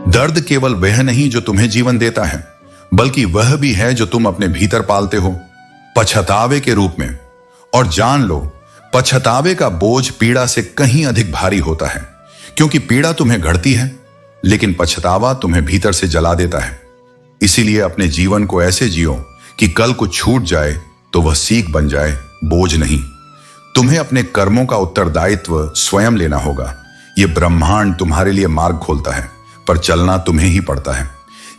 दर्द केवल वह नहीं जो तुम्हें जीवन देता है, बल्कि वह भी है जो तुम अपने भीतर पालते हो, पछतावे के रूप में। और जान लो, पछतावे का बोझ पीड़ा से कहीं अधिक भारी होता है, क्योंकि पीड़ा तुम्हें घड़ती है, लेकिन पछतावा तुम्हें भीतर से जला देता है। इसीलिए अपने जीवन को ऐसे जियो कि कल को छूट जाए तो वह सीख बन जाए, बोझ नहीं। तुम्हें अपने कर्मों का उत्तरदायित्व स्वयं लेना होगा। यह ब्रह्मांड तुम्हारे लिए मार्ग खोलता है, पर चलना तुम्हें ही पड़ता है।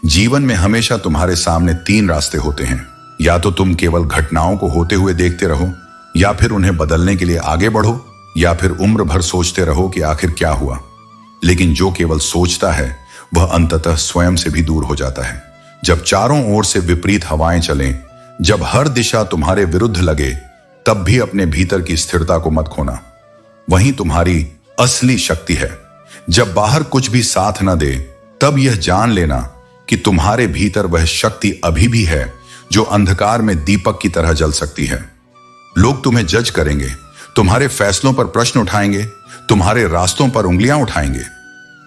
जीवन में हमेशा तुम्हारे सामने 3 रास्ते होते हैं। या तो तुम केवल घटनाओं को होते हुए देखते रहो, या फिर उन्हें बदलने के लिए आगे बढ़ो, या फिर उम्र भर सोचते रहो कि आखिर क्या हुआ। लेकिन जो केवल सोचता है वह अंततः स्वयं से भी दूर हो जाता है। जब चारों ओर से विपरीत हवाएं चलें, जब हर दिशा तुम्हारे विरुद्ध लगे, तब भी अपने भीतर की स्थिरता को मत खोना। वहीं तुम्हारी असली शक्ति है। जब बाहर कुछ भी साथ न दे, तब यह जान लेना कि तुम्हारे भीतर वह शक्ति अभी भी है जो अंधकार में दीपक की तरह जल सकती है। लोग तुम्हें जज करेंगे, तुम्हारे फैसलों पर प्रश्न उठाएंगे, तुम्हारे रास्तों पर उंगलियां उठाएंगे,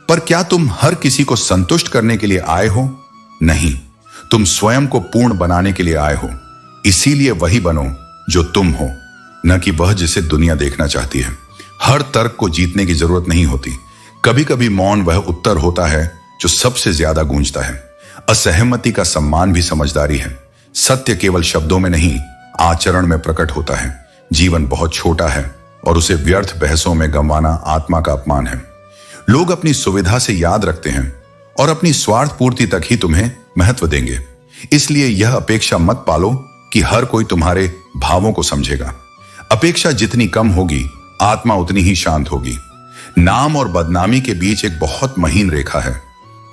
पर क्या तुम हर किसी को संतुष्ट करने के लिए आए हो? नहीं, तुम स्वयं को पूर्ण बनाने के लिए आए हो। इसीलिए वही बनो जो तुम हो, न कि वह जिसे दुनिया देखना चाहती है। हर तर्क को जीतने की जरूरत नहीं होती। कभी कभी मौन वह उत्तर होता है जो सबसे ज्यादा गूंजता है। असहमति का सम्मान भी समझदारी है। सत्य केवल शब्दों में नहीं, आचरण में प्रकट होता है। जीवन बहुत छोटा है और उसे व्यर्थ बहसों में गंवाना आत्मा का अपमान है। लोग अपनी सुविधा से याद रखते हैं और अपनी स्वार्थ पूर्ति तक ही तुम्हें महत्व देंगे। इसलिए यह अपेक्षा मत पालो कि हर कोई तुम्हारे भावों को समझेगा। अपेक्षा जितनी कम होगी, आत्मा उतनी ही शांत होगी। नाम और बदनामी के बीच एक बहुत महीन रेखा है।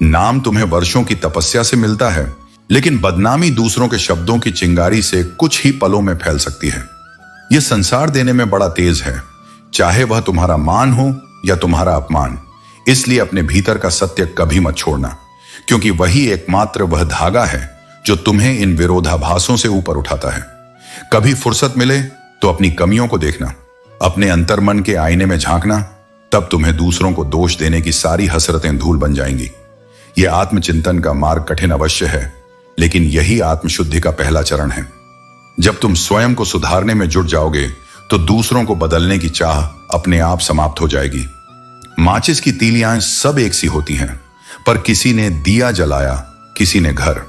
नाम तुम्हें वर्षों की तपस्या से मिलता है, लेकिन बदनामी दूसरों के शब्दों की चिंगारी से कुछ ही पलों में फैल सकती है। यह संसार देने में बड़ा तेज है, चाहे वह तुम्हारा मान हो या तुम्हारा अपमान। इसलिए अपने भीतर का सत्य कभी मत छोड़ना, क्योंकि वही एकमात्र वह धागा है जो तुम्हें इन विरोधाभासों से ऊपर उठाता है। कभी फुर्सत मिले तो अपनी कमियों को देखना, अपने अंतर्मन के आईने में झांकना, तब तुम्हें दूसरों को दोष देने की सारी हसरतें धूल बन जाएंगी। यह आत्मचिंतन का मार्ग कठिन अवश्य है, लेकिन यही आत्मशुद्धि का पहला चरण है। जब तुम स्वयं को सुधारने में जुट जाओगे तो दूसरों को बदलने की चाह अपने आप समाप्त हो जाएगी। माचिस की तीलियां सब एक सी होती हैं, पर किसी ने दिया जलाया, किसी ने घर।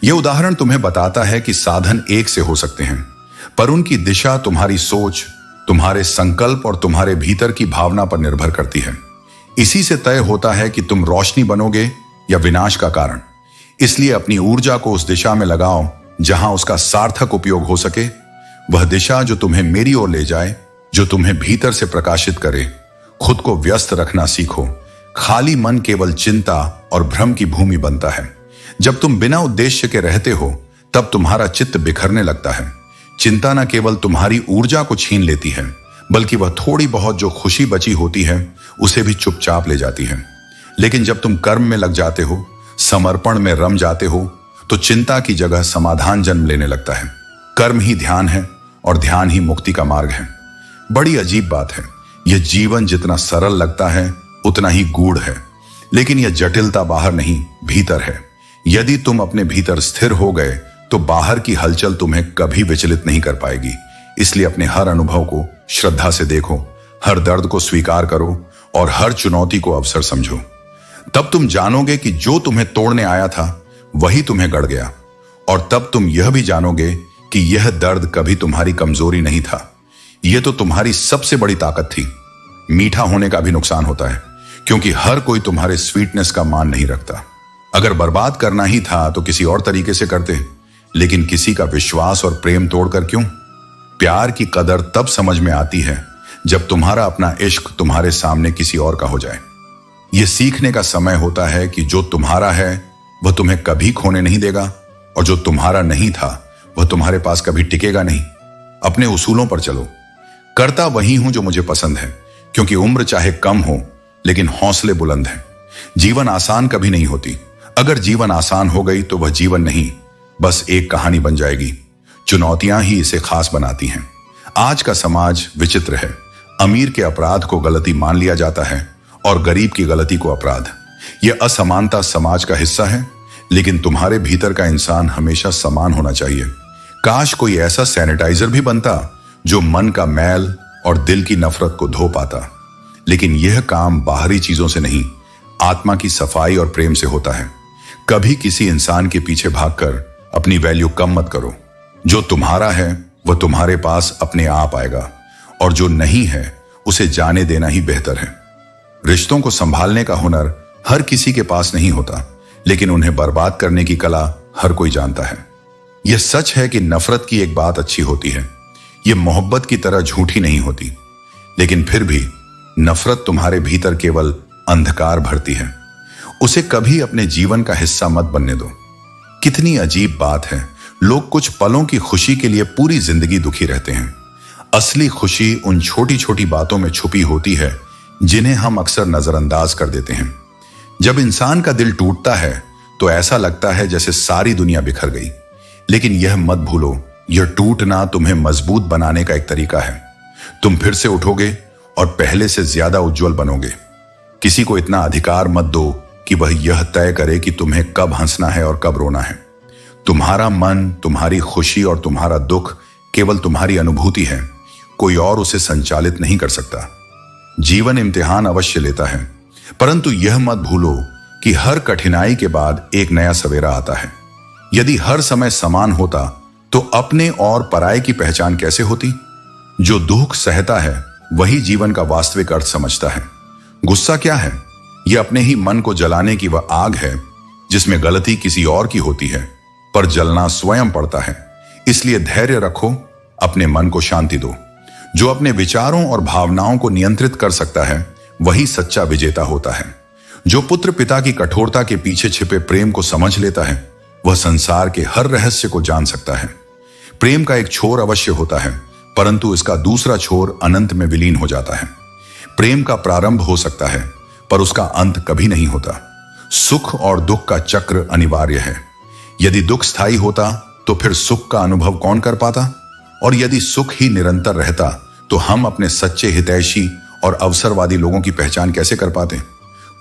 यह उदाहरण तुम्हें बताता है कि साधन एक से हो सकते हैं, पर उनकी दिशा तुम्हारी सोच, तुम्हारे संकल्प और तुम्हारे भीतर की भावना पर निर्भर करती है। इसी से तय होता है कि तुम रोशनी बनोगे या विनाश का कारण। इसलिए अपनी ऊर्जा को उस दिशा में लगाओ जहां उसका सार्थक उपयोग हो सके। वह दिशा जो तुम्हें मेरी ओर ले जाए, जो तुम्हें भीतर से प्रकाशित करे। खुद को व्यस्त रखना सीखो। खाली मन केवल चिंता और भ्रम की भूमि बनता है। जब तुम बिना उद्देश्य के रहते हो, तब तुम्हारा चित्त बिखरने लगता है। चिंता न केवल तुम्हारी ऊर्जा को छीन लेती है, बल्कि वह थोड़ी बहुत जो खुशी बची होती है उसे भी चुपचाप ले जाती है। लेकिन जब तुम कर्म में लग जाते हो, समर्पण में रम जाते हो, तो चिंता की जगह समाधान जन्म लेने लगता है। कर्म ही ध्यान है और ध्यान ही मुक्ति का मार्ग है। बड़ी अजीब बात है, यह जीवन जितना सरल लगता है उतना ही गूढ़ है। लेकिन यह जटिलता बाहर नहीं, भीतर है। यदि तुम अपने भीतर स्थिर हो गए तो बाहर की हलचल तुम्हें कभी विचलित नहीं कर पाएगी। इसलिए अपने हर अनुभव को श्रद्धा से देखो, हर दर्द को स्वीकार करो और हर चुनौती को अवसर समझो। तब तुम जानोगे कि जो तुम्हें तोड़ने आया था वही तुम्हें गढ़ गया। और तब तुम यह भी जानोगे कि यह दर्द कभी तुम्हारी कमजोरी नहीं था, यह तो तुम्हारी सबसे बड़ी ताकत थी। मीठा होने का भी नुकसान होता है, क्योंकि हर कोई तुम्हारे स्वीटनेस का मान नहीं रखता। अगर बर्बाद करना ही था तो किसी और तरीके से करते, लेकिन किसी का विश्वास और प्रेम तोड़कर क्यों? प्यार की कदर तब समझ में आती है जब तुम्हारा अपना इश्क तुम्हारे सामने किसी और का हो जाए। यह सीखने का समय होता है कि जो तुम्हारा है वह तुम्हें कभी खोने नहीं देगा, और जो तुम्हारा नहीं था वह तुम्हारे पास कभी टिकेगा नहीं। अपने उसूलों पर चलो। करता वही हूं जो मुझे पसंद है, क्योंकि उम्र चाहे कम हो लेकिन हौसले बुलंद हैं। जीवन आसान कभी नहीं होती। अगर जीवन आसान हो गई तो वह जीवन नहीं, बस एक कहानी बन जाएगी। चुनौतियां ही इसे खास बनाती हैं। आज का समाज विचित्र है। अमीर के अपराध को गलती मान लिया जाता है और गरीब की गलती को अपराध। यह असमानता समाज का हिस्सा है, लेकिन तुम्हारे भीतर का इंसान हमेशा समान होना चाहिए। काश कोई ऐसा सैनिटाइजर भी बनता जो मन का मैल और दिल की नफरत को धो पाता। लेकिन यह काम बाहरी चीजों से नहीं, आत्मा की सफाई और प्रेम से होता है। कभी किसी इंसान के पीछे भागकर अपनी वैल्यू कम मत करो। जो तुम्हारा है वह तुम्हारे पास अपने आप आएगा, और जो नहीं है उसे जाने देना ही बेहतर है। रिश्तों को संभालने का हुनर हर किसी के पास नहीं होता, लेकिन उन्हें बर्बाद करने की कला हर कोई जानता है। यह सच है कि नफरत की एक बात अच्छी होती है, यह मोहब्बत की तरह झूठी नहीं होती। लेकिन फिर भी नफरत तुम्हारे भीतर केवल अंधकार भरती है। उसे कभी अपने जीवन का हिस्सा मत बनने दो। कितनी अजीब बात है, लोग कुछ पलों की खुशी के लिए पूरी जिंदगी दुखी रहते हैं। असली खुशी उन छोटी छोटी बातों में छुपी होती है जिन्हें हम अक्सर नजरअंदाज कर देते हैं। जब इंसान का दिल टूटता है तो ऐसा लगता है जैसे सारी दुनिया बिखर गई। लेकिन यह मत भूलो, यह टूटना तुम्हें मजबूत बनाने का एक तरीका है। तुम फिर से उठोगे और पहले से ज्यादा उज्जवल बनोगे। किसी को इतना अधिकार मत दो कि वह यह तय करे कि तुम्हें कब हंसना है और कब रोना है। तुम्हारा मन, तुम्हारी खुशी और तुम्हारा दुख केवल तुम्हारी अनुभूति है, कोई और उसे संचालित नहीं कर सकता। जीवन इम्तिहान अवश्य लेता है, परंतु यह मत भूलो कि हर कठिनाई के बाद एक नया सवेरा आता है। यदि हर समय समान होता तो अपने और पराये की पहचान कैसे होती? जो दुख सहता है वही जीवन का वास्तविक अर्थ समझता है। गुस्सा क्या है? यह अपने ही मन को जलाने की वह आग है जिसमें गलती किसी और की होती है, पर जलना स्वयं पड़ता है। इसलिए धैर्य रखो, अपने मन को शांति दो। जो अपने विचारों और भावनाओं को नियंत्रित कर सकता है वही सच्चा विजेता होता है। जो पुत्र पिता की कठोरता के पीछे छिपे प्रेम को समझ लेता है वह संसार के हर रहस्य को जान सकता है। प्रेम का एक छोर अवश्य होता है, परंतु इसका दूसरा छोर अनंत में विलीन हो जाता है। प्रेम का प्रारंभ हो सकता है, पर उसका अंत कभी नहीं होता। सुख और दुख का चक्र अनिवार्य है। यदि दुख स्थायी होता तो फिर सुख का अनुभव कौन कर पाता? और यदि सुख ही निरंतर रहता तो हम अपने सच्चे हितैषी और अवसरवादी लोगों की पहचान कैसे कर पाते?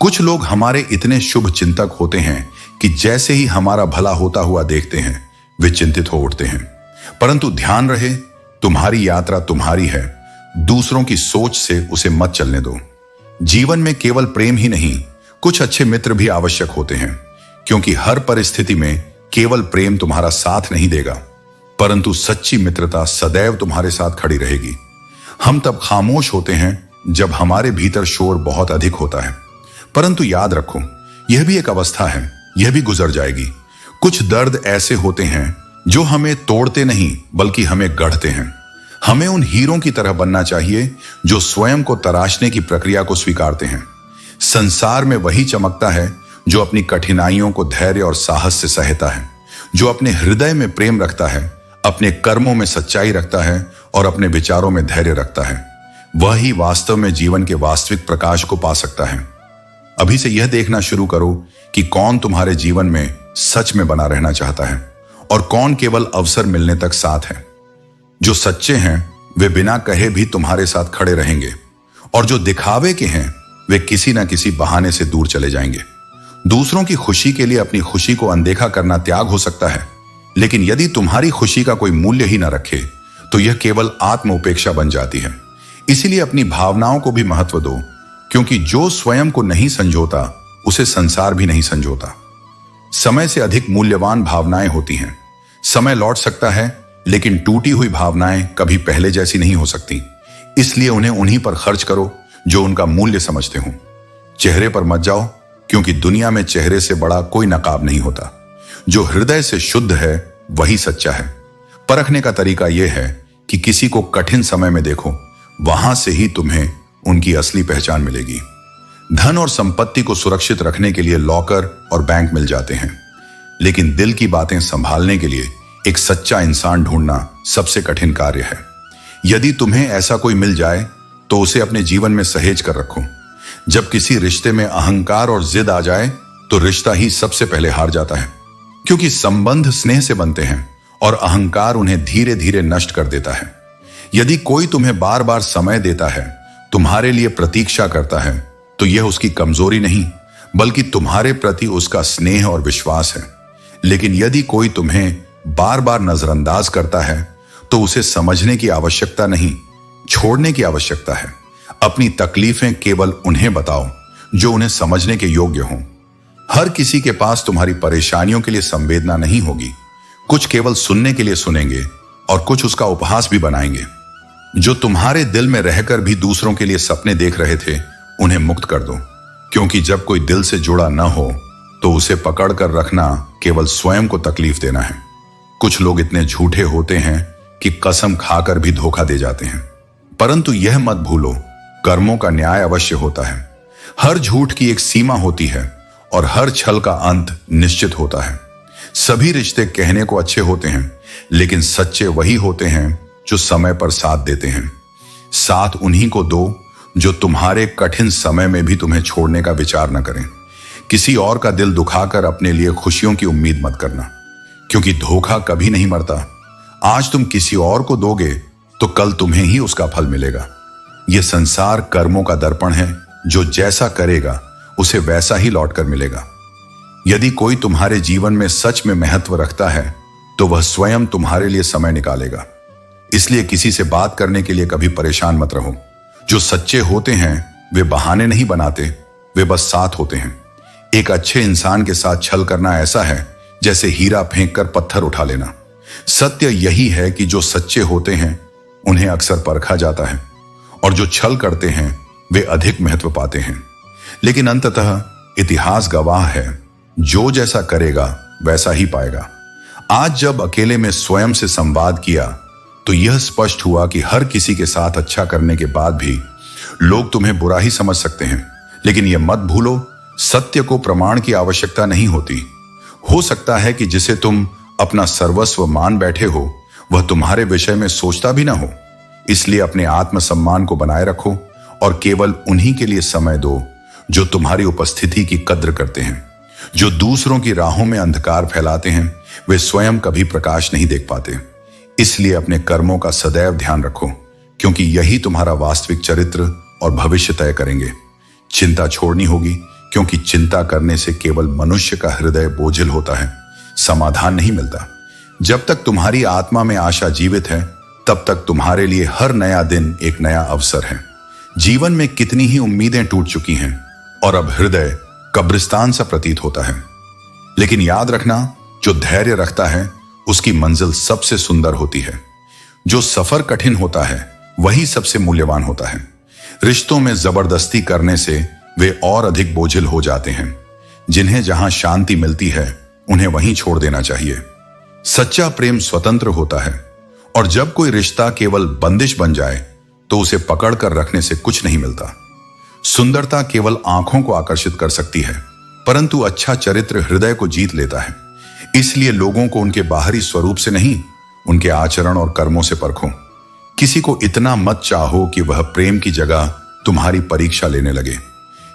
कुछ लोग हमारे इतने शुभ चिंतक होते हैं कि जैसे ही हमारा भला होता हुआ देखते हैं वे चिंतित हो उठते हैं। परंतु ध्यान रहे, तुम्हारी यात्रा तुम्हारी है, दूसरों की सोच से उसे मत चलने दो। जीवन में केवल प्रेम ही नहीं, कुछ अच्छे मित्र भी आवश्यक होते हैं, क्योंकि हर परिस्थिति में केवल प्रेम तुम्हारा साथ नहीं देगा, परंतु सच्ची मित्रता सदैव तुम्हारे साथ खड़ी रहेगी। हम तब खामोश होते हैं जब हमारे भीतर शोर बहुत अधिक होता है, परंतु याद रखो यह भी एक अवस्था है, यह भी गुजर जाएगी। कुछ दर्द ऐसे होते हैं जो हमें तोड़ते नहीं बल्कि हमें गढ़ते हैं। हमें उन हीरों की तरह बनना चाहिए जो स्वयं को तराशने की प्रक्रिया को स्वीकारते हैं। संसार में वही चमकता है जो अपनी कठिनाइयों को धैर्य और साहस से सहता है, जो अपने हृदय में प्रेम रखता है, अपने कर्मों में सच्चाई रखता है और अपने विचारों में धैर्य रखता है। वह ही वास्तव में जीवन के वास्तविक प्रकाश को पा सकता है। अभी से यह देखना शुरू करो कि कौन तुम्हारे जीवन में सच में बना रहना चाहता है और कौन केवल अवसर मिलने तक साथ है। जो सच्चे हैं वे बिना कहे भी तुम्हारे साथ खड़े रहेंगे, और जो दिखावे के हैं वे किसी ना किसी बहाने से दूर चले जाएंगे। दूसरों की खुशी के लिए अपनी खुशी को अनदेखा करना त्याग हो सकता है, लेकिन यदि तुम्हारी खुशी का कोई मूल्य ही ना रखे तो यह केवल आत्म उपेक्षा बन जाती है। इसीलिए अपनी भावनाओं को भी महत्व दो, क्योंकि जो स्वयं को नहीं संजोता उसे संसार भी नहीं संजोता। समय से अधिक मूल्यवान भावनाएं होती हैं। समय लौट सकता है, लेकिन टूटी हुई भावनाएं कभी पहले जैसी नहीं हो सकती। इसलिए उन्हें उन्हीं पर खर्च करो जो उनका मूल्य समझते हो। चेहरे पर मत जाओ, क्योंकि दुनिया में चेहरे से बड़ा कोई नकाब नहीं होता। जो हृदय से शुद्ध है वही सच्चा है। परखने का तरीका यह है कि किसी को कठिन समय में देखो, वहां से ही तुम्हें उनकी असली पहचान मिलेगी। धन और संपत्ति को सुरक्षित रखने के लिए लॉकर और बैंक मिल जाते हैं, लेकिन दिल की बातें संभालने के लिए एक सच्चा इंसान ढूंढना सबसे कठिन कार्य है। यदि तुम्हें ऐसा कोई मिल जाए तो उसे अपने जीवन में सहेज कर रखो। जब किसी रिश्ते में अहंकार और जिद आ जाए तो रिश्ता ही सबसे पहले हार जाता है, क्योंकि संबंध स्नेह से बनते हैं और अहंकार उन्हें धीरे धीरे नष्ट कर देता है। यदि कोई तुम्हें बार बार समय देता है, तुम्हारे लिए प्रतीक्षा करता है, तो यह उसकी कमजोरी नहीं बल्कि तुम्हारे प्रति उसका स्नेह और विश्वास है। लेकिन यदि कोई तुम्हें बार बार नजरअंदाज करता है तो उसे समझने की आवश्यकता नहीं, छोड़ने की आवश्यकता है। अपनी तकलीफें केवल उन्हें बताओ जो उन्हें समझने के योग्य हों। हर किसी के पास तुम्हारी परेशानियों के लिए संवेदना नहीं होगी। कुछ केवल सुनने के लिए सुनेंगे और कुछ उसका उपहास भी बनाएंगे। जो तुम्हारे दिल में रहकर भी दूसरों के लिए सपने देख रहे थे, उन्हें मुक्त कर दो, क्योंकि जब कोई दिल से जुड़ा न हो तो उसे पकड़ कर रखना केवल स्वयं को तकलीफ देना है। कुछ लोग इतने झूठे होते हैं कि कसम खाकर भी धोखा दे जाते हैं। परंतु यह मत भूलो, कर्मों का न्याय अवश्य होता है। हर झूठ की एक सीमा होती है और हर छल का अंत निश्चित होता है। सभी रिश्ते कहने को अच्छे होते हैं, लेकिन सच्चे वही होते हैं जो समय पर साथ देते हैं। साथ उन्हीं को दो जो तुम्हारे कठिन समय में भी तुम्हें छोड़ने का विचार न करें। किसी और का दिल दुखाकर अपने लिए खुशियों की उम्मीद मत करना, क्योंकि धोखा कभी नहीं मरता। आज तुम किसी और को दोगे तो कल तुम्हें ही उसका फल मिलेगा। यह संसार कर्मों का दर्पण है, जो जैसा करेगा उसे वैसा ही लौटकर मिलेगा। यदि कोई तुम्हारे जीवन में सच में महत्व रखता है तो वह स्वयं तुम्हारे लिए समय निकालेगा। इसलिए किसी से बात करने के लिए कभी परेशान मत रहो। जो सच्चे होते हैं वे बहाने नहीं बनाते, वे बस साथ होते हैं। एक अच्छे इंसान के साथ छल करना ऐसा है जैसे हीरा फेंक कर पत्थर उठा लेना। सत्य यही है कि जो सच्चे होते हैं उन्हें अक्सर परखा जाता है, और जो छल करते हैं वे अधिक महत्व पाते हैं। लेकिन अंततः इतिहास गवाह है, जो जैसा करेगा वैसा ही पाएगा। आज जब अकेले में स्वयं से संवाद किया तो यह स्पष्ट हुआ कि हर किसी के साथ अच्छा करने के बाद भी लोग तुम्हें बुरा ही समझ सकते हैं। लेकिन यह मत भूलो, सत्य को प्रमाण की आवश्यकता नहीं होती। हो सकता है कि जिसे तुम अपना सर्वस्व मान बैठे हो वह तुम्हारे विषय में सोचता भी ना हो। इसलिए अपने आत्मसम्मान को बनाए रखो और केवल उन्हीं के लिए समय दो जो तुम्हारी उपस्थिति की कद्र करते हैं। जो दूसरों की राहों में अंधकार फैलाते हैं वे स्वयं कभी प्रकाश नहीं देख पाते। इसलिए अपने कर्मों का सदैव ध्यान रखो, क्योंकि यही तुम्हारा वास्तविक चरित्र और भविष्य तय करेंगे। चिंता छोड़नी होगी, क्योंकि चिंता करने से केवल मनुष्य का हृदय बोझिल होता है, समाधान नहीं मिलता। जब तक तुम्हारी आत्मा में आशा जीवित है तब तक तुम्हारे लिए हर नया दिन एक नया अवसर है। जीवन में कितनी ही उम्मीदें टूट चुकी हैं और अब हृदय कब्रिस्तान सा प्रतीत होता है। लेकिन याद रखना, जो धैर्य रखता है उसकी मंजिल सबसे सुंदर होती है। जो सफर कठिन होता है वही सबसे मूल्यवान होता है। रिश्तों में जबरदस्ती करने से वे और अधिक बोझिल हो जाते हैं। जिन्हें जहां शांति मिलती है उन्हें वहीं छोड़ देना चाहिए। सच्चा प्रेम स्वतंत्र होता है, और जब कोई रिश्ता केवल बंदिश बन जाए तो उसे पकड़ कर रखने से कुछ नहीं मिलता। सुंदरता केवल आंखों को आकर्षित कर सकती है, परंतु अच्छा चरित्र हृदय को जीत लेता है। इसलिए लोगों को उनके बाहरी स्वरूप से नहीं, उनके आचरण और कर्मों से परखो। किसी को इतना मत चाहो कि वह प्रेम की जगह तुम्हारी परीक्षा लेने लगे।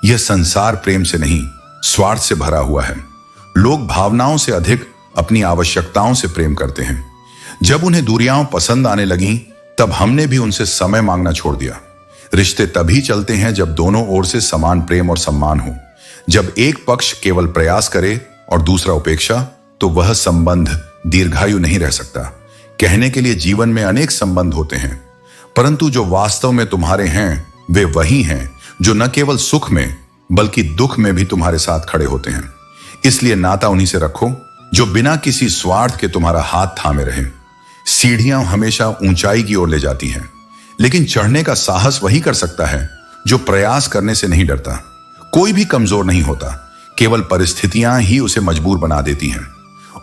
यह संसार प्रेम से नहीं, स्वार्थ से भरा हुआ है। लोग भावनाओं से अधिक अपनी आवश्यकताओं से प्रेम करते हैं। जब उन्हें दूरियां पसंद आने लगीं, तब हमने भी उनसे समय मांगना छोड़ दिया। रिश्ते तभी चलते हैं जब दोनों ओर से समान प्रेम और सम्मान हो। जब एक पक्ष केवल प्रयास करे और दूसरा उपेक्षा, तो वह संबंध दीर्घायु नहीं रह सकता। कहने के लिए जीवन में अनेक संबंध होते हैं, परंतु जो वास्तव में तुम्हारे हैं वे वही हैं जो न केवल सुख में बल्कि दुख में भी तुम्हारे साथ खड़े होते हैं। इसलिए नाता उन्हीं से रखो जो बिना किसी स्वार्थ के तुम्हारा हाथ थामे रहे। सीढ़ियां हमेशा ऊंचाई की ओर ले जाती हैं, लेकिन चढ़ने का साहस वही कर सकता है जो प्रयास करने से नहीं डरता। कोई भी कमजोर नहीं होता, केवल परिस्थितियां ही उसे मजबूर बना देती हैं।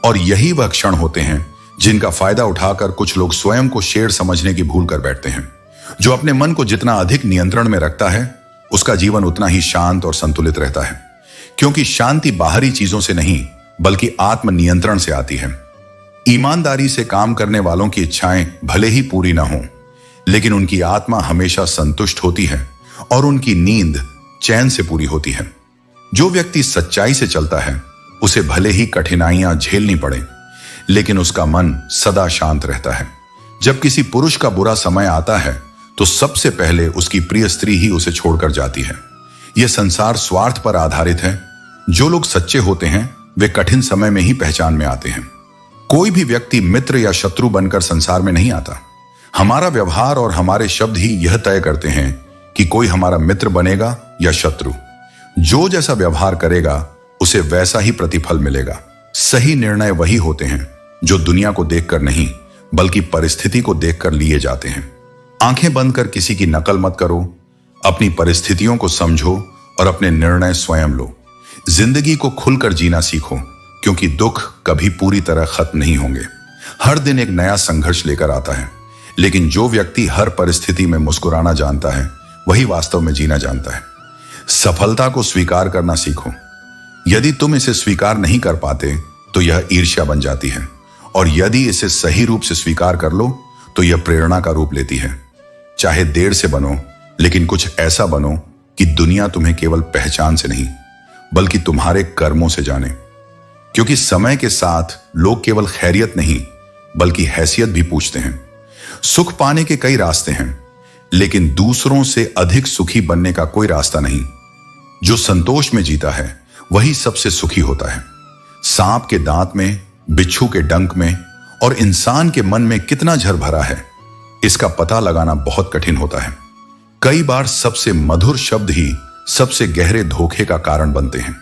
और यही वह क्षण होते हैं जिनका फायदा उठाकर कुछ लोग स्वयं को शेर समझने की भूल कर बैठते हैं। जो अपने मन को जितना अधिक नियंत्रण में रखता है उसका जीवन उतना ही शांत और संतुलित रहता है, क्योंकि शांति बाहरी चीजों से नहीं बल्कि आत्म नियंत्रण से आती है। ईमानदारी से काम करने वालों की इच्छाएं भले ही पूरी ना हों, लेकिन उनकी आत्मा हमेशा संतुष्ट होती है और उनकी नींद चैन से पूरी होती है। जो व्यक्ति सच्चाई से चलता है उसे भले ही कठिनाइयां झेलनी पड़े, लेकिन उसका मन सदा शांत रहता है। जब किसी पुरुष का बुरा समय आता है तो सबसे पहले उसकी प्रिय स्त्री ही उसे छोड़कर जाती है। यह संसार स्वार्थ पर आधारित है। जो लोग सच्चे होते हैं वे कठिन समय में ही पहचान में आते हैं। कोई भी व्यक्ति मित्र या शत्रु बनकर संसार में नहीं आता। हमारा व्यवहार और हमारे शब्द ही यह तय करते हैं कि कोई हमारा मित्र बनेगा या शत्रु। जो जैसा व्यवहार करेगा उसे वैसा ही प्रतिफल मिलेगा। सही निर्णय वही होते हैं जो दुनिया को देखकर नहीं बल्कि परिस्थिति को देखकर लिए जाते हैं। आंखें बंद कर किसी की नकल मत करो, अपनी परिस्थितियों को समझो और अपने निर्णय स्वयं लो। जिंदगी को खुलकर जीना सीखो, क्योंकि दुख कभी पूरी तरह खत्म नहीं होंगे। हर दिन एक नया संघर्ष लेकर आता है, लेकिन जो व्यक्ति हर परिस्थिति में मुस्कुराना जानता है वही वास्तव में जीना जानता है। सफलता को स्वीकार करना सीखो। यदि तुम इसे स्वीकार नहीं कर पाते तो यह ईर्ष्या बन जाती है, और यदि इसे सही रूप से स्वीकार कर लो तो यह प्रेरणा का रूप लेती है। चाहे देर से बनो, लेकिन कुछ ऐसा बनो कि दुनिया तुम्हें केवल पहचान से नहीं बल्कि तुम्हारे कर्मों से जाने। क्योंकि समय के साथ लोग केवल खैरियत नहीं बल्कि हैसियत भी पूछते हैं। सुख पाने के कई रास्ते हैं, लेकिन दूसरों से अधिक सुखी बनने का कोई रास्ता नहीं। जो संतोष में जीता है वही सबसे सुखी होता है। सांप के दांत में, बिच्छू के डंक में और इंसान के मन में कितना झर भरा है, इसका पता लगाना बहुत कठिन होता है। कई बार सबसे मधुर शब्द ही सबसे गहरे धोखे का कारण बनते हैं।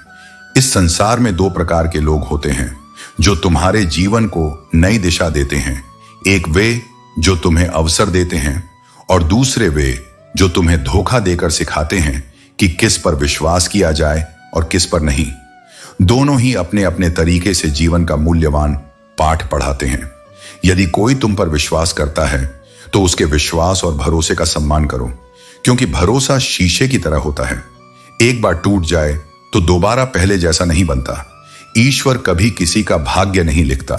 इस संसार में दो प्रकार के लोग होते हैं जो तुम्हारे जीवन को नई दिशा देते हैं। एक वे जो तुम्हें अवसर देते हैं और दूसरे वे जो तुम्हें धोखा देकर सिखाते हैं कि किस पर विश्वास किया जाए और किस पर नहीं। दोनों ही अपने अपने तरीके से जीवन का मूल्यवान पाठ पढ़ाते हैं। यदि कोई तुम पर विश्वास करता है तो उसके विश्वास और भरोसे का सम्मान करो, क्योंकि भरोसा शीशे की तरह होता है। एक बार टूट जाए तो दोबारा पहले जैसा नहीं बनता। ईश्वर कभी किसी का भाग्य नहीं लिखता।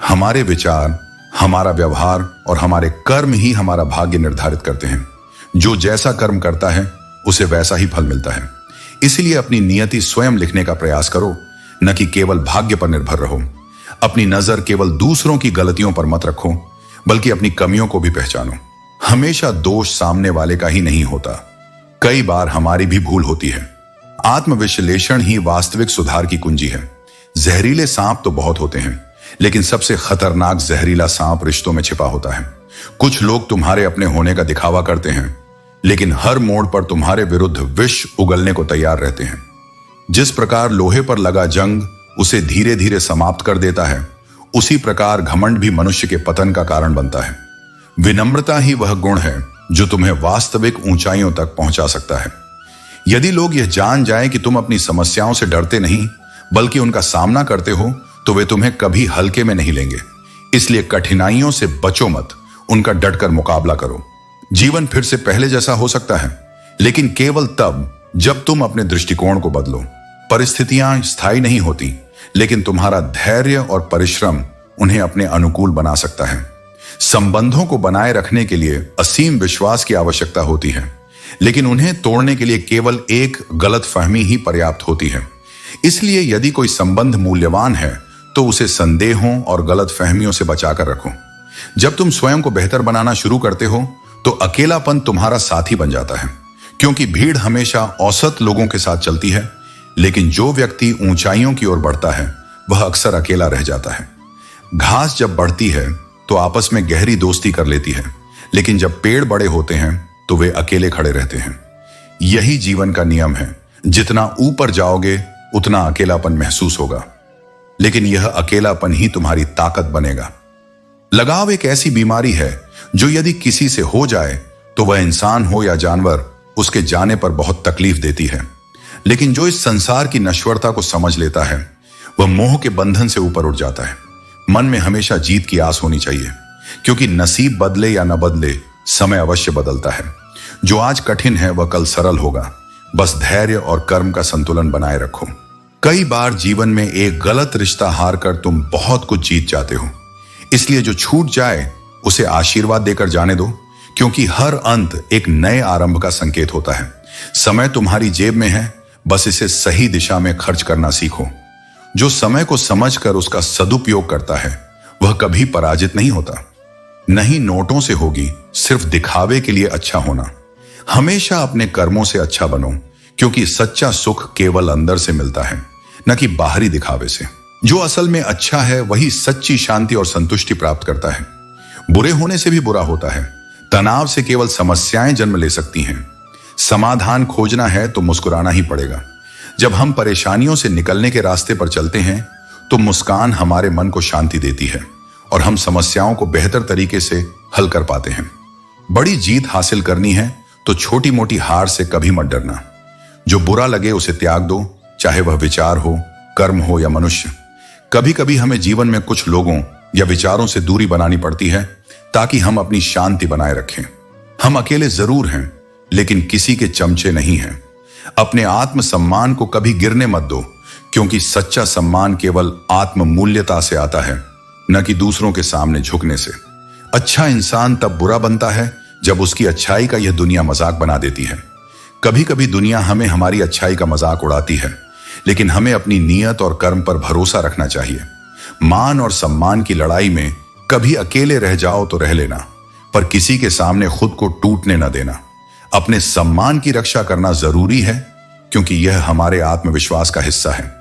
हमारे विचार, हमारा व्यवहार और हमारे कर्म ही हमारा भाग्य निर्धारित करते हैं। जो जैसा कर्म करता है उसे वैसा ही फल मिलता है। इसलिए अपनी नियति स्वयं लिखने का प्रयास करो, न कि केवल भाग्य पर निर्भर रहो। अपनी नजर केवल दूसरों की गलतियों पर मत रखो, बल्कि अपनी कमियों को भी पहचानो। हमेशा दोष सामने वाले का ही नहीं होता, कई बार हमारी भी भूल होती है। आत्मविश्लेषण ही वास्तविक सुधार की कुंजी है। जहरीले सांप तो बहुत होते हैं, लेकिन सबसे खतरनाक जहरीला सांप रिश्तों में छिपा होता है। कुछ लोग तुम्हारे अपने होने का दिखावा करते हैं, लेकिन हर मोड़ पर तुम्हारे विरुद्ध विष उगलने को तैयार रहते हैं। जिस प्रकार लोहे पर लगा जंग उसे धीरे धीरे समाप्त कर देता है, उसी प्रकार घमंड भी मनुष्य के पतन का कारण बनता है। विनम्रता ही वह गुण है जो तुम्हें वास्तविक ऊंचाइयों तक पहुंचा सकता है। यदि लोग यह जान जाएं कि तुम अपनी समस्याओं से डरते नहीं बल्कि उनका सामना करते हो, तो वे तुम्हें कभी हल्के में नहीं लेंगे। इसलिए कठिनाइयों से बचो मत, उनका डटकर मुकाबला करो। जीवन फिर से पहले जैसा हो सकता है, लेकिन केवल तब जब तुम अपने दृष्टिकोण को बदलो। परिस्थितियां स्थायी नहीं होती, लेकिन तुम्हारा धैर्य और परिश्रम उन्हें अपने अनुकूल बना सकता है। संबंधों को बनाए रखने के लिए असीम विश्वास की आवश्यकता होती है, लेकिन उन्हें तोड़ने के लिए केवल एक गलतफहमी ही पर्याप्त होती है। इसलिए यदि कोई संबंध मूल्यवान है तो उसे संदेहों और गलतफहमियों से बचाकर रखो। जब तुम स्वयं को बेहतर बनाना शुरू करते हो तो अकेलापन तुम्हारा साथी बन जाता है, क्योंकि भीड़ हमेशा औसत लोगों के साथ चलती है, लेकिन जो व्यक्ति ऊंचाइयों की ओर बढ़ता है वह अक्सर अकेला रह जाता है। घास जब बढ़ती है तो आपस में गहरी दोस्ती कर लेती है, लेकिन जब पेड़ बड़े होते हैं तो वे अकेले खड़े रहते हैं। यही जीवन का नियम है। जितना ऊपर जाओगे उतना अकेलापन महसूस होगा, लेकिन यह अकेलापन ही तुम्हारी ताकत बनेगा। लगाव एक ऐसी बीमारी है जो यदि किसी से हो जाए तो वह इंसान हो या जानवर, उसके जाने पर बहुत तकलीफ देती है। लेकिन जो इस संसार की नश्वरता को समझ लेता है वह मोह के बंधन से ऊपर उठ जाता है। मन में हमेशा जीत की आस होनी चाहिए, क्योंकि नसीब बदले या न बदले समय अवश्य बदलता है। जो आज कठिन है वह कल सरल होगा। बस धैर्य और कर्म का संतुलन बनाए रखो। कई बार जीवन में एक गलत रिश्ता हार कर तुम बहुत कुछ जीत जाते हो, इसलिए जो छूट जाए उसे आशीर्वाद देकर जाने दो, क्योंकि हर अंत एक नए आरंभ का संकेत होता है। समय तुम्हारी जेब में है, बस इसे सही दिशा में खर्च करना सीखो। जो समय को समझकर उसका सदुपयोग करता है वह कभी पराजित नहीं होता। नहीं नोटों से होगी सिर्फ दिखावे के लिए अच्छा होना। हमेशा अपने कर्मों से अच्छा बनो, क्योंकि सच्चा सुख केवल अंदर से मिलता है, न कि बाहरी दिखावे से। जो असल में अच्छा है वही सच्ची शांति और संतुष्टि प्राप्त करता है। बुरे होने से भी बुरा होता है। तनाव से केवल समस्याएं जन्म ले सकती हैं। समाधान खोजना है तो मुस्कुराना ही पड़ेगा। जब हम परेशानियों से निकलने के रास्ते पर चलते हैं तो मुस्कान हमारे मन को शांति देती है और हम समस्याओं को बेहतर तरीके से हल कर पाते हैं। बड़ी जीत हासिल करनी है तो छोटी मोटी हार से कभी मत डरना। जो बुरा लगे उसे त्याग दो, चाहे वह विचार हो, कर्म हो या मनुष्य। कभी कभी हमें जीवन में कुछ लोगों या विचारों से दूरी बनानी पड़ती है ताकि हम अपनी शांति बनाए रखें। हम अकेले जरूर हैं, लेकिन किसी के चमचे नहीं हैं। अपने आत्म सम्मान को कभी गिरने मत दो, क्योंकि सच्चा सम्मान केवल आत्म मूल्यता से आता है, न कि दूसरों के सामने झुकने से। अच्छा इंसान तब बुरा बनता है जब उसकी अच्छाई का यह दुनिया मजाक बना देती है। कभी कभी दुनिया हमें हमारी अच्छाई का मजाक उड़ाती है, लेकिन हमें अपनी नीयत और कर्म पर भरोसा रखना चाहिए। मान और सम्मान की लड़ाई में कभी अकेले रह जाओ तो रह लेना, पर किसी के सामने खुद को टूटने न देना। अपने सम्मान की रक्षा करना जरूरी है, क्योंकि यह हमारे आत्मविश्वास का हिस्सा है।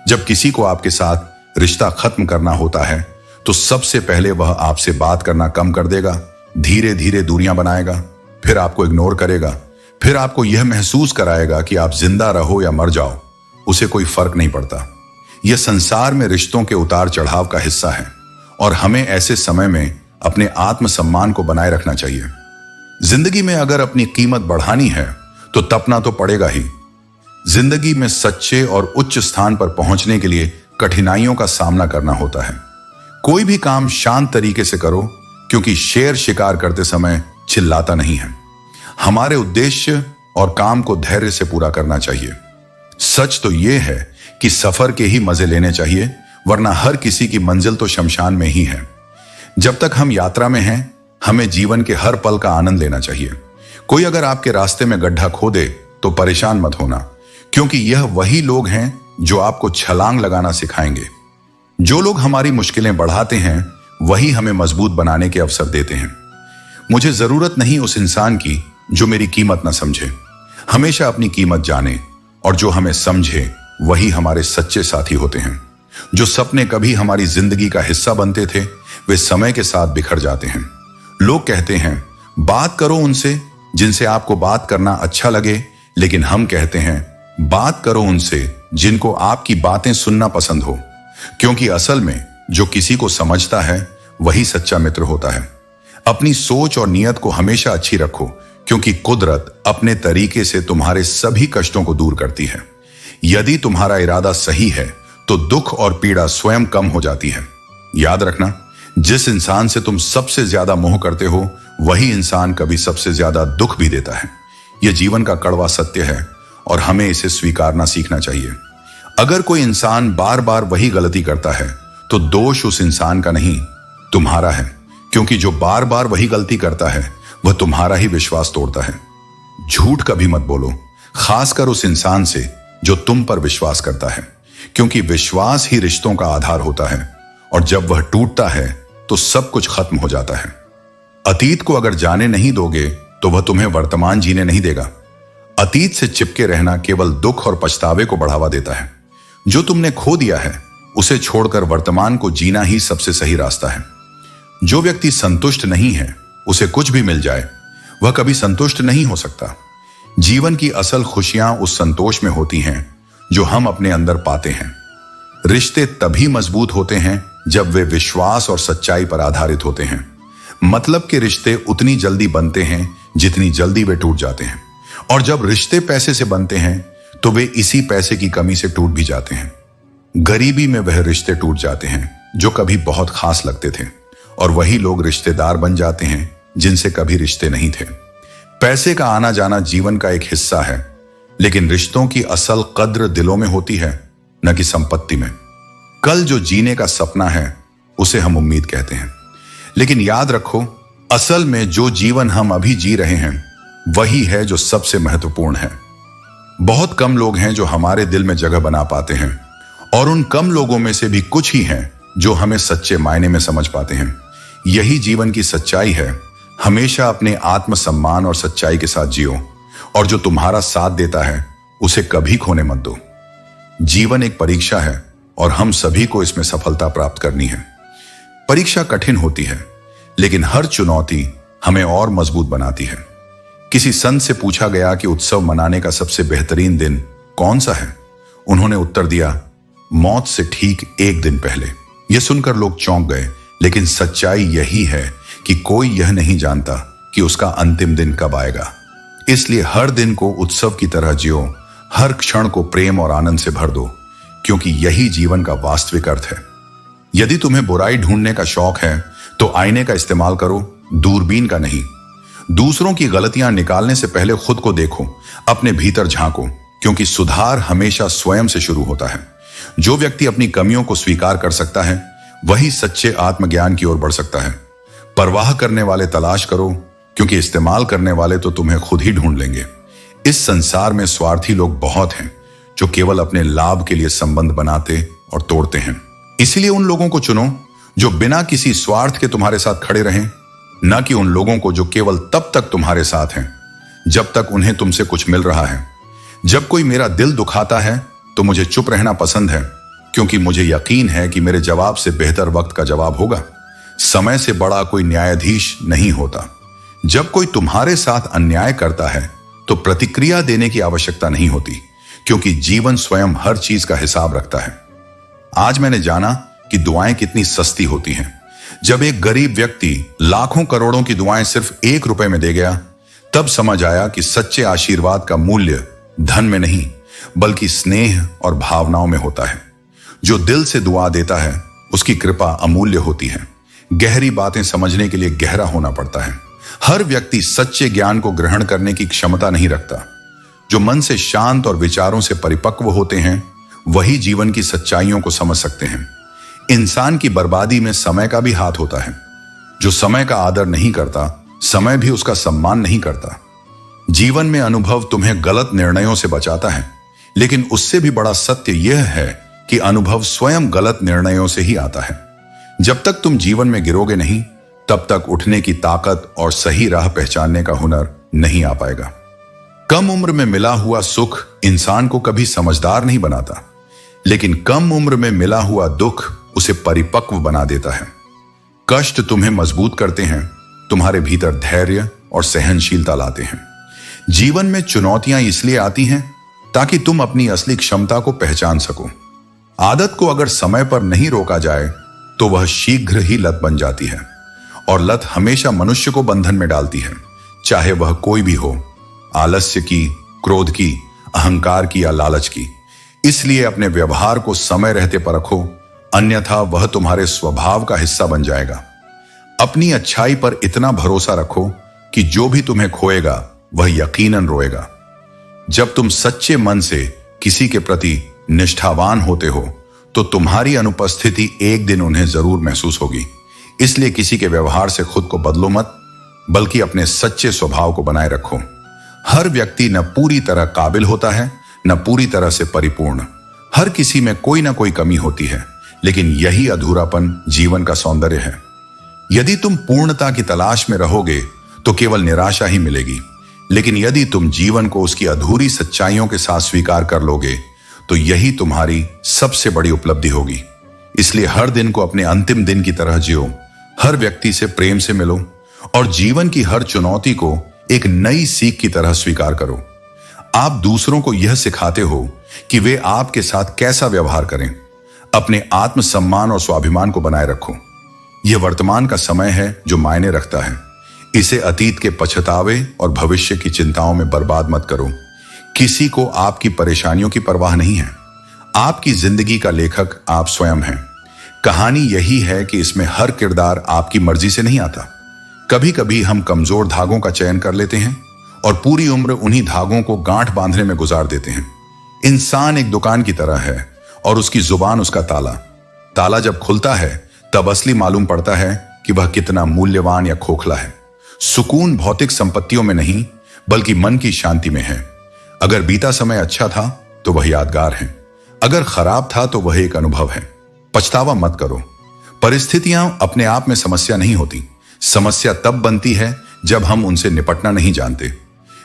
जब किसी को आपके साथ रिश्ता खत्म करना होता है तो सबसे पहले वह आपसे बात करना कम कर देगा, धीरे धीरे दूरियां बनाएगा, फिर आपको इग्नोर करेगा, फिर आपको यह महसूस कराएगा कि आप जिंदा रहो या मर जाओ, उसे कोई फर्क नहीं पड़ता। यह संसार में रिश्तों के उतार चढ़ाव का हिस्सा है और हमें ऐसे समय में अपने आत्मसम्मान को बनाए रखना चाहिए। जिंदगी में अगर अपनी कीमत बढ़ानी है तो तपना तो पड़ेगा ही। जिंदगी में सच्चे और उच्च स्थान पर पहुंचने के लिए कठिनाइयों का सामना करना होता है। कोई भी काम शांत तरीके से करो, क्योंकि शेर शिकार करते समय चिल्लाता नहीं है। हमारे उद्देश्य और काम को धैर्य से पूरा करना चाहिए। सच तो यह है कि सफर के ही मजे लेने चाहिए, वरना हर किसी की मंजिल तो शमशान में ही है। जब तक हम यात्रा में हैं, हमें जीवन के हर पल का आनंद लेना चाहिए। कोई अगर आपके रास्ते में गड्ढा खोदे तो परेशान मत होना, क्योंकि यह वही लोग हैं जो आपको छलांग लगाना सिखाएंगे। जो लोग हमारी मुश्किलें बढ़ाते हैं वही हमें मजबूत बनाने के अवसर देते हैं। मुझे जरूरत नहीं उस इंसान की जो मेरी कीमत न समझे। हमेशा अपनी कीमत जाने, और जो हमें समझे वही हमारे सच्चे साथी होते हैं। जो सपने कभी हमारी जिंदगी का हिस्सा बनते थे, वे समय के साथ बिखर जाते हैं। लोग कहते हैं बात करो उनसे जिनसे आपको बात करना अच्छा लगे, लेकिन हम कहते हैं बात करो उनसे जिनको आपकी बातें सुनना पसंद हो, क्योंकि असल में जो किसी को समझता है वही सच्चा मित्र होता है। अपनी सोच और नियत को हमेशा अच्छी रखो, क्योंकि कुदरत अपने तरीके से तुम्हारे सभी कष्टों को दूर करती है। यदि तुम्हारा इरादा सही है तो दुख और पीड़ा स्वयं कम हो जाती है। याद रखना, जिस इंसान से तुम सबसे ज्यादा मोह करते हो वही इंसान कभी सबसे ज्यादा दुख भी देता है। यह जीवन का कड़वा सत्य है और हमें इसे स्वीकारना सीखना चाहिए। अगर कोई इंसान बार बार वही गलती करता है तो दोष उस इंसान का नहीं, तुम्हारा है, क्योंकि जो बार बार वही गलती करता है वह तुम्हारा ही विश्वास तोड़ता है। झूठ कभी मत बोलो, खासकर उस इंसान से जो तुम पर विश्वास करता है, क्योंकि विश्वास ही रिश्तों का आधार होता है, और जब वह टूटता है तो सब कुछ खत्म हो जाता है। अतीत को अगर जाने नहीं दोगे तो वह तुम्हें वर्तमान जीने नहीं देगा। अतीत से चिपके रहना केवल दुख और पछतावे को बढ़ावा देता है। जो तुमने खो दिया है उसे छोड़कर वर्तमान को जीना ही सबसे सही रास्ता है। जो व्यक्ति संतुष्ट नहीं है, उसे कुछ भी मिल जाए वह कभी संतुष्ट नहीं हो सकता। जीवन की असल खुशियां उस संतोष में होती हैं जो हम अपने अंदर पाते हैं। रिश्ते तभी मजबूत होते हैं जब वे विश्वास और सच्चाई पर आधारित होते हैं। मतलब के रिश्ते उतनी जल्दी बनते हैं जितनी जल्दी वे टूट जाते हैं, और जब रिश्ते पैसे से बनते हैं तो वे इसी पैसे की कमी से टूट भी जाते हैं। गरीबी में वह रिश्ते टूट जाते हैं जो कभी बहुत खास लगते थे, और वही लोग रिश्तेदार बन जाते हैं जिनसे कभी रिश्ते नहीं थे। पैसे का आना जाना जीवन का एक हिस्सा है, लेकिन रिश्तों की असल कद्र दिलों में होती है, न कि संपत्ति में। कल जो जीने का सपना है उसे हम उम्मीद कहते हैं, लेकिन याद रखो, असल में जो जीवन हम अभी जी रहे हैं वही है जो सबसे महत्वपूर्ण है। बहुत कम लोग हैं जो हमारे दिल में जगह बना पाते हैं, और उन कम लोगों में से भी कुछ ही हैं जो हमें सच्चे मायने में समझ पाते हैं। यही जीवन की सच्चाई है। हमेशा अपने आत्मसम्मान और सच्चाई के साथ जियो, और जो तुम्हारा साथ देता है उसे कभी खोने मत दो। जीवन एक परीक्षा है और हम सभी को इसमें सफलता प्राप्त करनी है। परीक्षा कठिन होती है, लेकिन हर चुनौती हमें और मजबूत बनाती है। किसी संत से पूछा गया कि उत्सव मनाने का सबसे बेहतरीन दिन कौन सा है। उन्होंने उत्तर दिया, मौत से ठीक एक दिन पहले। यह सुनकर लोग चौंक गए, लेकिन सच्चाई यही है कि कोई यह नहीं जानता कि उसका अंतिम दिन कब आएगा। इसलिए हर दिन को उत्सव की तरह जियो, हर क्षण को प्रेम और आनंद से भर दो, क्योंकि यही जीवन का वास्तविक अर्थ है। यदि तुम्हें बुराई ढूंढने का शौक है तो आईने का इस्तेमाल करो, दूरबीन का नहीं। दूसरों की गलतियां निकालने से पहले खुद को देखो, अपने भीतर झांको, क्योंकि सुधार हमेशा स्वयं से शुरू होता है। जो व्यक्ति अपनी कमियों को स्वीकार कर सकता है वही सच्चे आत्मज्ञान की ओर बढ़ सकता है। परवाह करने वाले तलाश करो, क्योंकि इस्तेमाल करने वाले तो तुम्हें खुद ही ढूंढ लेंगे। इस संसार में स्वार्थी लोग बहुत हैं जो केवल अपने लाभ के लिए संबंध बनाते और तोड़ते हैं। इसलिए उन लोगों को चुनो जो बिना किसी स्वार्थ के तुम्हारे साथ खड़े रहें, न कि उन लोगों को जो केवल तब तक तुम्हारे साथ हैं जब तक उन्हें तुमसे कुछ मिल रहा है। जब कोई मेरा दिल दुखाता है तो मुझे चुप रहना पसंद है, क्योंकि मुझे यकीन है कि मेरे जवाब से बेहतर वक्त का जवाब होगा। समय से बड़ा कोई न्यायाधीश नहीं होता। जब कोई तुम्हारे साथ अन्याय करता है तो प्रतिक्रिया देने की आवश्यकता नहीं होती, क्योंकि जीवन स्वयं हर चीज का हिसाब रखता है। आज मैंने जाना कि दुआएं कितनी सस्ती होती हैं। जब एक गरीब व्यक्ति लाखों करोड़ों की दुआएं सिर्फ 1 रुपए में दे गया, तब समझ आया कि सच्चे आशीर्वाद का मूल्य धन में नहीं, बल्कि स्नेह और भावनाओं में होता है। जो दिल से दुआ देता है उसकी कृपा अमूल्य होती है। गहरी बातें समझने के लिए गहरा होना पड़ता है। हर व्यक्ति सच्चे ज्ञान को ग्रहण करने की क्षमता नहीं रखता। जो मन से शांत और विचारों से परिपक्व होते हैं वही जीवन की सच्चाइयों को समझ सकते हैं। इंसान की बर्बादी में समय का भी हाथ होता है। जो समय का आदर नहीं करता, समय भी उसका सम्मान नहीं करता। जीवन में अनुभव तुम्हें गलत निर्णयों से बचाता है, लेकिन उससे भी बड़ा सत्य यह है कि अनुभव स्वयं गलत निर्णयों से ही आता है। जब तक तुम जीवन में गिरोगे नहीं, तब तक उठने की ताकत और सही राह पहचानने का हुनर नहीं आ पाएगा। कम उम्र में मिला हुआ सुख इंसान को कभी समझदार नहीं बनाता, लेकिन कम उम्र में मिला हुआ दुख उसे परिपक्व बना देता है। कष्ट तुम्हें मजबूत करते हैं, तुम्हारे भीतर धैर्य और सहनशीलता लाते हैं। जीवन में चुनौतियां इसलिए आती हैं ताकि तुम अपनी असली क्षमता को पहचान सको। आदत को अगर समय पर नहीं रोका जाए तो वह शीघ्र ही लत बन जाती है, और लत हमेशा मनुष्य को बंधन में डालती है, चाहे वह कोई भी हो, आलस्य की, क्रोध की, अहंकार की या लालच की। इसलिए अपने व्यवहार को समय रहते परखो, अन्यथा वह तुम्हारे स्वभाव का हिस्सा बन जाएगा। अपनी अच्छाई पर इतना भरोसा रखो कि जो भी तुम्हें खोएगा वह यकीनन रोएगा। जब तुम सच्चे मन से किसी के प्रति निष्ठावान होते हो तो तुम्हारी अनुपस्थिति एक दिन उन्हें जरूर महसूस होगी। इसलिए किसी के व्यवहार से खुद को बदलो मत, बल्कि अपने सच्चे स्वभाव को बनाए रखो। हर व्यक्ति न पूरी तरह काबिल होता है, न पूरी तरह से परिपूर्ण। हर किसी में कोई ना कोई कमी होती है, लेकिन यही अधूरापन जीवन का सौंदर्य है। यदि तुम पूर्णता की तलाश में रहोगे तो केवल निराशा ही मिलेगी, लेकिन यदि तुम जीवन को उसकी अधूरी सच्चाइयों के साथ स्वीकार कर लोगे तो यही तुम्हारी सबसे बड़ी उपलब्धि होगी। इसलिए हर दिन को अपने अंतिम दिन की तरह जियो, हर व्यक्ति से प्रेम से मिलो और जीवन की हर चुनौती को एक नई सीख की तरह स्वीकार करो। आप दूसरों को यह सिखाते हो कि वे आपके साथ कैसा व्यवहार करें। अपने आत्मसम्मान और स्वाभिमान को बनाए रखो। यह वर्तमान का समय है जो मायने रखता है। इसे अतीत के पछतावे और भविष्य की चिंताओं में बर्बाद मत करो। किसी को आपकी परेशानियों की परवाह नहीं है। आपकी जिंदगी का लेखक आप स्वयं हैं। कहानी यही है कि इसमें हर किरदार आपकी मर्जी से नहीं आता। कभी कभी हम कमजोर धागों का चयन कर लेते हैं और पूरी उम्र उन्हीं धागों को गांठ बांधने में गुजार देते हैं। इंसान एक दुकान की तरह है और उसकी जुबान उसका ताला। ताला जब खुलता है तब असली मालूम पड़ता है कि वह कितना मूल्यवान या खोखला है। सुकून भौतिक संपत्तियों में नहीं, बल्कि मन की शांति में है। अगर बीता समय अच्छा था तो वह यादगार है, अगर खराब था तो वह एक अनुभव है। पछतावा मत करो। परिस्थितियां अपने आप में समस्या नहीं होती। समस्या तब बनती है जब हम उनसे निपटना नहीं जानते।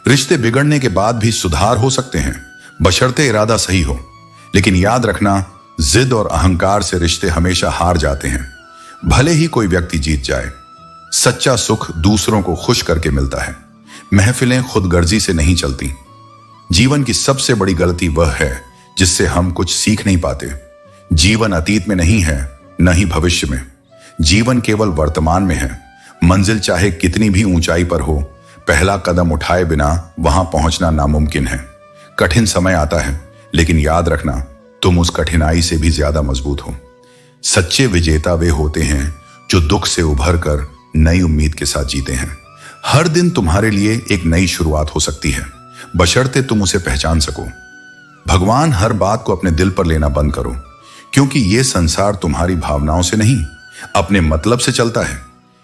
रिश्ते बिगड़ने के बाद भी सुधार हो सकते हैं, बशर्ते इरादा सही हो। लेकिन याद रखना, जिद और अहंकार से रिश्ते हमेशा हार जाते हैं, भले ही कोई व्यक्ति जीत जाए। सच्चा सुख दूसरों को खुश करके मिलता है। महफिलें खुदगर्जी से नहीं चलती। जीवन की सबसे बड़ी गलती वह है जिससे हम कुछ सीख नहीं पाते। जीवन अतीत में नहीं है, न ही भविष्य में। जीवन केवल वर्तमान में है। मंजिल चाहे कितनी भी ऊंचाई पर हो, पहला कदम उठाए बिना वहां पहुंचना नामुमकिन है। कठिन समय आता है, लेकिन याद रखना, तुम उस कठिनाई से भी ज्यादा मजबूत हो। सच्चे विजेता वे होते हैं जो दुख से उभर कर नई उम्मीद के साथ जीते हैं। हर दिन तुम्हारे लिए एक नई शुरुआत हो सकती है, बशर्ते तुम उसे पहचान सको। भगवान हर बात को अपने दिल पर लेना बंद करो, क्योंकि यह संसार तुम्हारी भावनाओं से नहीं, अपने मतलब से चलता है।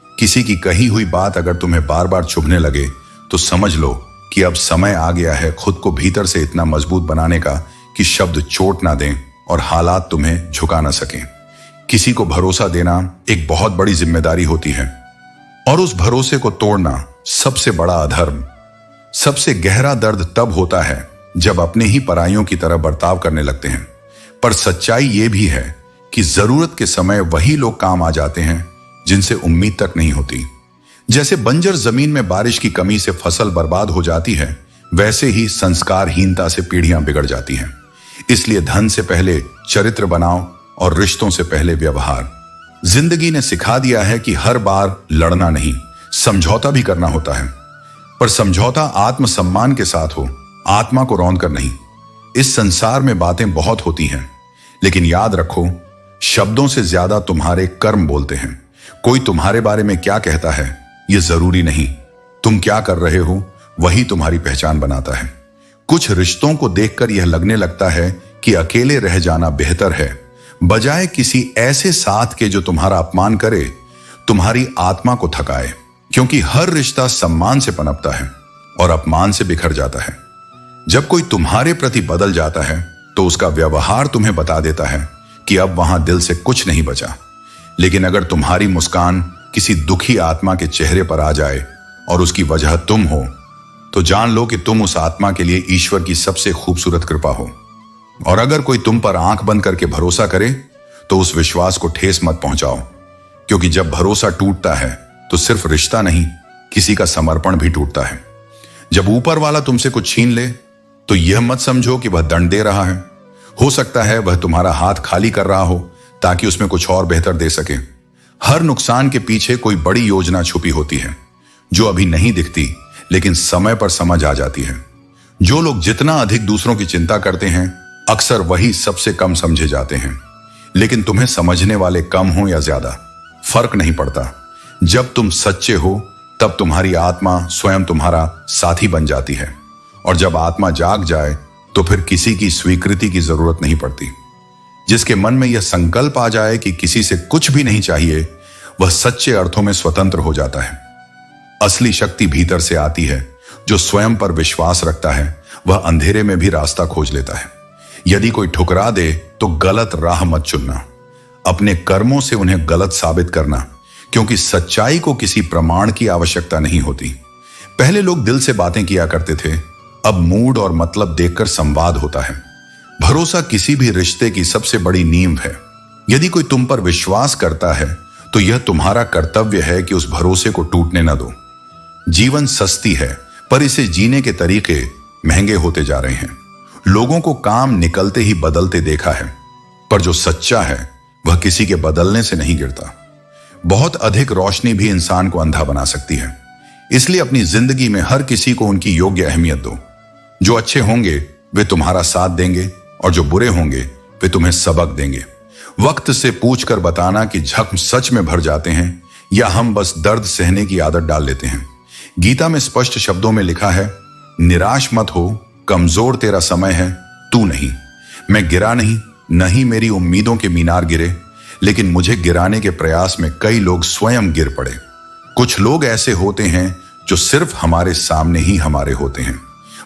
किसी की कही हुई बात अगर तुम्हें बार बार चुभने लगे तो समझ लो कि अब समय आ गया है खुद को भीतर से इतना मजबूत बनाने का कि शब्द चोट ना दें और हालात तुम्हें झुका ना सकें। किसी को भरोसा देना एक बहुत बड़ी जिम्मेदारी होती है, और उस भरोसे को तोड़ना सबसे बड़ा अधर्म। सबसे गहरा दर्द तब होता है जब अपने ही पराइयों की तरह बर्ताव करने लगते हैं। पर सच्चाई यह भी है कि जरूरत के समय वही लोग काम आ जाते हैं जिनसे उम्मीद तक नहीं होती। जैसे बंजर जमीन में बारिश की कमी से फसल बर्बाद हो जाती है, वैसे ही संस्कारहीनता से पीढ़ियां बिगड़ जाती हैं। इसलिए धन से पहले चरित्र बनाओ और रिश्तों से पहले व्यवहार। जिंदगी ने सिखा दिया है कि हर बार लड़ना नहीं, समझौता भी करना होता है, पर समझौता आत्मसम्मान के साथ हो, आत्मा को रौंद कर नहीं। इस संसार में बातें बहुत होती हैं, लेकिन याद रखो, शब्दों से ज्यादा तुम्हारे कर्म बोलते हैं। कोई तुम्हारे बारे में क्या कहता है यह जरूरी नहीं, तुम क्या कर रहे हो वही तुम्हारी पहचान बनाता है। कुछ रिश्तों को देखकर यह लगने लगता है कि अकेले रह जाना बेहतर है, बजाय किसी ऐसे साथ के जो तुम्हारा अपमान करे, तुम्हारी आत्मा को थकाए। क्योंकि हर रिश्ता सम्मान से पनपता है और अपमान से बिखर जाता है। जब कोई तुम्हारे प्रति बदल जाता है तो उसका व्यवहार तुम्हें बता देता है कि अब वहां दिल से कुछ नहीं बचा। लेकिन अगर तुम्हारी मुस्कान किसी दुखी आत्मा के चेहरे पर आ जाए और उसकी वजह तुम हो, तो जान लो कि तुम उस आत्मा के लिए ईश्वर की सबसे खूबसूरत कृपा हो। और अगर कोई तुम पर आंख बंद करके भरोसा करे तो उस विश्वास को ठेस मत पहुंचाओ, क्योंकि जब भरोसा टूटता है तो सिर्फ रिश्ता नहीं, किसी का समर्पण भी टूटता है। जब ऊपर वाला तुमसे कुछ छीन ले तो यह मत समझो कि वह दंड दे रहा है। हो सकता है वह तुम्हारा हाथ खाली कर रहा हो ताकि उसमें कुछ और बेहतर दे सके। हर नुकसान के पीछे कोई बड़ी योजना छुपी होती है जो अभी नहीं दिखती, लेकिन समय पर समझ आ जाती है। जो लोग जितना अधिक दूसरों की चिंता करते हैं, अक्सर वही सबसे कम समझे जाते हैं। लेकिन तुम्हें समझने वाले कम हो या ज्यादा, फर्क नहीं पड़ता। जब तुम सच्चे हो तब तुम्हारी आत्मा स्वयं तुम्हारा साथी बन जाती है, और जब आत्मा जाग जाए तो फिर किसी की स्वीकृति की जरूरत नहीं पड़ती। जिसके मन में यह संकल्प आ जाए कि किसी से कुछ भी नहीं चाहिए, वह सच्चे अर्थों में स्वतंत्र हो जाता है। असली शक्ति भीतर से आती है। जो स्वयं पर विश्वास रखता है वह अंधेरे में भी रास्ता खोज लेता है। यदि कोई ठुकरा दे तो गलत राह मत चुनना, अपने कर्मों से उन्हें गलत साबित करना, क्योंकि सच्चाई को किसी प्रमाण की आवश्यकता नहीं होती। पहले लोग दिल से बातें किया करते थे, अब मूड और मतलब देखकर संवाद होता है। भरोसा किसी भी रिश्ते की सबसे बड़ी नींव है। यदि कोई तुम पर विश्वास करता है तो यह तुम्हारा कर्तव्य है कि उस भरोसे को टूटने न दो। जीवन सस्ती है, पर इसे जीने के तरीके महंगे होते जा रहे हैं। लोगों को काम निकलते ही बदलते देखा है, पर जो सच्चा है वह किसी के बदलने से नहीं गिरता। बहुत अधिक रोशनी भी इंसान को अंधा बना सकती है। इसलिए अपनी जिंदगी में हर किसी को उनकी योग्य अहमियत दो। जो अच्छे होंगे वे तुम्हारा साथ देंगे, और जो बुरे होंगे वे तुम्हें सबक देंगे। वक्त से पूछकर बताना कि जख्म सच में भर जाते हैं या हम बस दर्द सहने की आदत डाल लेते हैं। गीता में स्पष्ट शब्दों में लिखा है, निराश मत हो, कमजोर तेरा समय है, तू नहीं। मैं गिरा नहीं, न ही मेरी उम्मीदों के मीनार गिरे, लेकिन मुझे गिराने के प्रयास में कई लोग स्वयं गिर पड़े। कुछ लोग ऐसे होते हैं जो सिर्फ हमारे सामने ही हमारे होते हैं।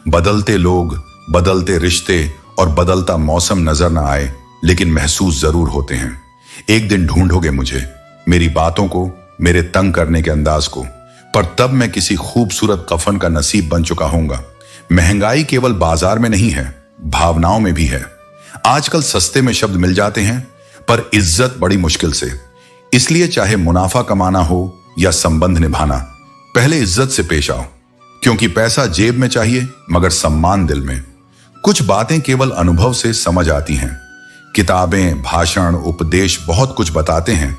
बदलते लोग, बदलते रिश्ते और बदलता मौसम नजर ना आए, लेकिन महसूस जरूर होते हैं। एक दिन ढूंढोगे मुझे, मेरी बातों को, मेरे तंग करने के अंदाज को, पर तब मैं किसी खूबसूरत कफन का नसीब बन चुका हूंगा। महंगाई केवल बाजार में नहीं है, भावनाओं में भी है। आजकल सस्ते में शब्द मिल जाते हैं, पर इज्जत बड़ी मुश्किल से। इसलिए चाहे मुनाफा कमाना हो या संबंध निभाना, पहले इज्जत से पेश आओ, क्योंकि पैसा जेब में चाहिए मगर सम्मान दिल में। कुछ बातें केवल अनुभव से समझ आती हैं। किताबें, भाषण, उपदेश बहुत कुछ बताते हैं,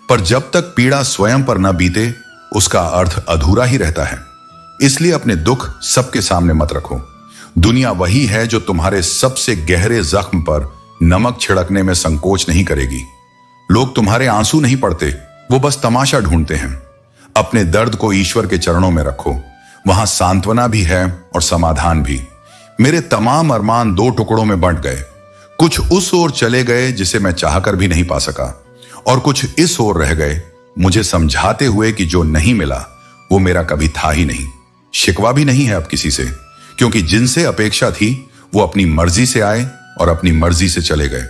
पर जब तक पीड़ा स्वयं पर न बीते उसका अर्थ अधूरा ही रहता है। इसलिए अपने दुख सबके सामने मत रखो। दुनिया वही है जो तुम्हारे सबसे गहरे जख्म पर नमक छिड़कने में संकोच नहीं करेगी। लोग तुम्हारे आंसू नहीं पड़ते, वो बस तमाशा ढूंढते हैं। अपने दर्द को ईश्वर के चरणों में रखो, वहां सांत्वना भी है और समाधान भी। मेरे तमाम अरमान दो टुकड़ों में बंट गए। कुछ उस ओर चले गए जिसे मैं चाहकर भी नहीं पा सका, और कुछ इस ओर रह गए मुझे समझाते हुए कि जो नहीं मिला वो मेरा कभी था ही नहीं। शिकवा भी नहीं है अब किसी से, क्योंकि जिनसे अपेक्षा थी वो अपनी मर्जी से आए और अपनी मर्जी से चले गए।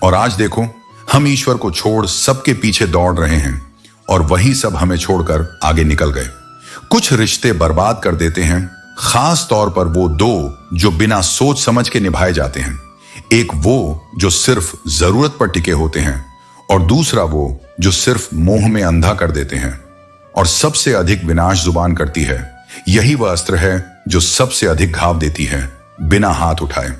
और आज देखो, हम ईश्वर को छोड़ सबके पीछे दौड़ रहे हैं, और वही सब हमें छोड़कर आगे निकल गए। कुछ रिश्ते बर्बाद कर देते हैं, खास तौर पर वो दो जो बिना सोच समझ के निभाए जाते हैं। एक वो जो सिर्फ जरूरत पर टिके होते हैं, और दूसरा वो जो सिर्फ मोह में अंधा कर देते हैं। और सबसे अधिक विनाश जुबान करती है। यही वह अस्त्र है जो सबसे अधिक घाव देती है बिना हाथ उठाए।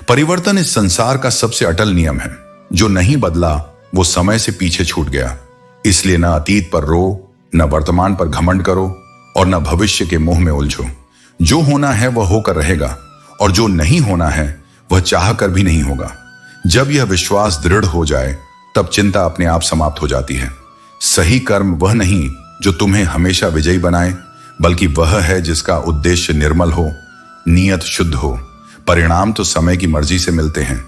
परिवर्तन इस संसार का सबसे अटल नियम है। जो नहीं बदला वो समय से पीछे छूट गया। इसलिए न अतीत पर रो, न वर्तमान पर घमंड करो, और न भविष्य के मोह में उलझो। जो होना है वह होकर रहेगा, और जो नहीं होना है वह चाह कर भी नहीं होगा। जब यह विश्वास दृढ़ हो जाए तब चिंता अपने आप समाप्त हो जाती है। सही कर्म वह नहीं जो तुम्हें हमेशा विजयी बनाए, बल्कि वह है जिसका उद्देश्य निर्मल हो, नीयत शुद्ध हो। परिणाम तो समय की मर्जी से मिलते हैं,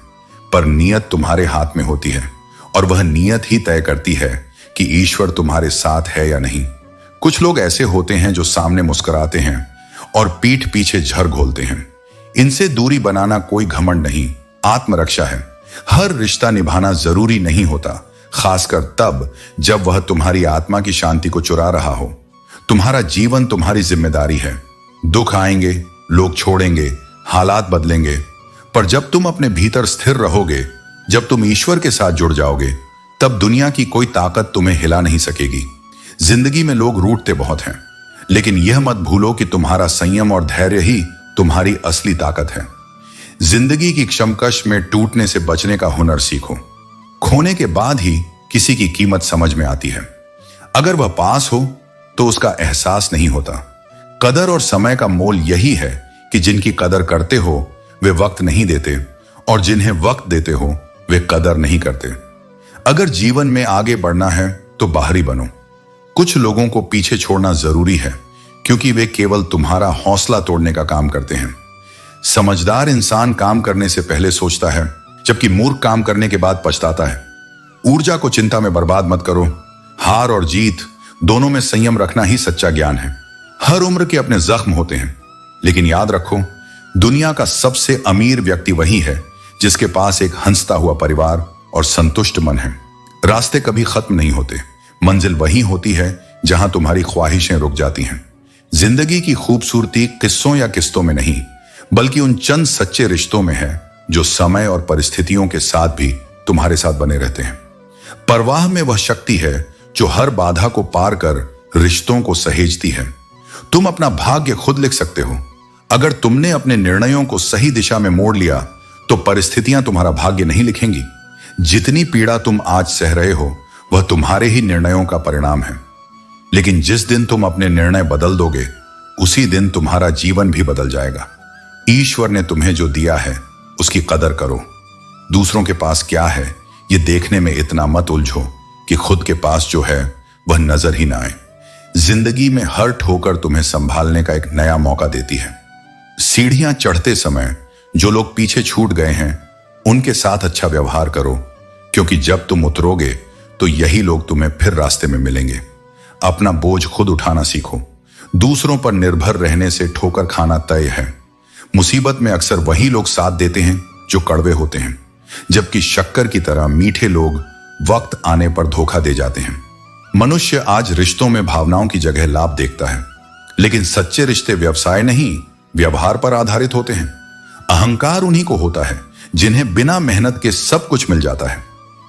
पर नीयत तुम्हारे हाथ में होती है, और वह नीयत ही तय करती है कि ईश्वर तुम्हारे साथ है या नहीं। कुछ लोग ऐसे होते हैं जो सामने मुस्कुराते हैं और पीठ पीछे झर घोलते हैं। इनसे दूरी बनाना कोई घमंड नहीं, आत्मरक्षा है। हर रिश्ता निभाना जरूरी नहीं होता, खासकर तब जब वह तुम्हारी आत्मा की शांति को चुरा रहा हो। तुम्हारा जीवन तुम्हारी जिम्मेदारी है। दुख आएंगे, लोग छोड़ेंगे, हालात बदलेंगे, पर जब तुम अपने भीतर स्थिर रहोगे, जब तुम ईश्वर के साथ जुड़ जाओगे, तब दुनिया की कोई ताकत तुम्हें हिला नहीं सकेगी। जिंदगी में लोग रूठते बहुत हैं, लेकिन यह मत भूलो कि तुम्हारा संयम और धैर्य ही तुम्हारी असली ताकत है। जिंदगी की क्षमकश में टूटने से बचने का हुनर सीखो। खोने के बाद ही किसी की कीमत समझ में आती है। अगर वह पास हो तो उसका एहसास नहीं होता। कदर और समय का मोल यही है कि जिनकी कदर करते हो वे वक्त नहीं देते, और जिन्हें वक्त देते हो वे कदर नहीं करते। अगर जीवन में आगे बढ़ना है तो बाहरी बनो। कुछ लोगों को पीछे छोड़ना जरूरी है, क्योंकि वे केवल तुम्हारा हौसला तोड़ने का काम करते हैं। समझदार इंसान काम करने से पहले सोचता है, जबकि मूर्ख काम करने के बाद पछताता है। ऊर्जा को चिंता में बर्बाद मत करो। हार और जीत दोनों में संयम रखना ही सच्चा ज्ञान है। हर उम्र के अपने जख्म होते हैं, लेकिन याद रखो, दुनिया का सबसे अमीर व्यक्ति वही है जिसके पास एक हंसता हुआ परिवार और संतुष्ट मन है। रास्ते कभी खत्म नहीं होते, मंजिल वही होती है जहां तुम्हारी ख्वाहिशें रुक जाती हैं। जिंदगी की खूबसूरती किस्सों या किस्तों में नहीं, बल्कि उन चंद सच्चे रिश्तों में है जो समय और परिस्थितियों के साथ भी तुम्हारे साथ बने रहते हैं। परवाह में वह शक्ति है जो हर बाधा को पार कर रिश्तों को सहेजती है। तुम अपना भाग्य खुद लिख सकते हो। अगर तुमने अपने निर्णयों को सही दिशा में मोड़ लिया तो परिस्थितियां तुम्हारा भाग्य नहीं लिखेंगी। जितनी पीड़ा तुम आज सह रहे हो वह तुम्हारे ही निर्णयों का परिणाम है। लेकिन जिस दिन तुम अपने निर्णय बदल दोगे, उसी दिन तुम्हारा जीवन भी बदल जाएगा। ईश्वर ने तुम्हें जो दिया है उसकी कदर करो। दूसरों के पास क्या है ये देखने में इतना मत उलझो कि खुद के पास जो है वह नजर ही ना आए। जिंदगी में हर ठोकर तुम्हें संभालने का एक नया मौका देती है। सीढ़ियां चढ़ते समय जो लोग पीछे छूट गए हैं उनके साथ अच्छा व्यवहार करो, क्योंकि जब तुम उतरोगे तो यही लोग तुम्हें फिर रास्ते में मिलेंगे। अपना बोझ खुद उठाना सीखो। दूसरों पर निर्भर रहने से ठोकर खाना तय है। मुसीबत में अक्सर वही लोग साथ देते हैं जो कड़वे होते हैं, जबकि शक्कर की तरह मीठे लोग वक्त आने पर धोखा दे जाते हैं। मनुष्य आज रिश्तों में भावनाओं की जगह लाभ देखता है, लेकिन सच्चे रिश्ते व्यवसाय नहीं, व्यवहार पर आधारित होते हैं। अहंकार उन्हीं को होता है जिन्हें बिना मेहनत के सब कुछ मिल जाता है।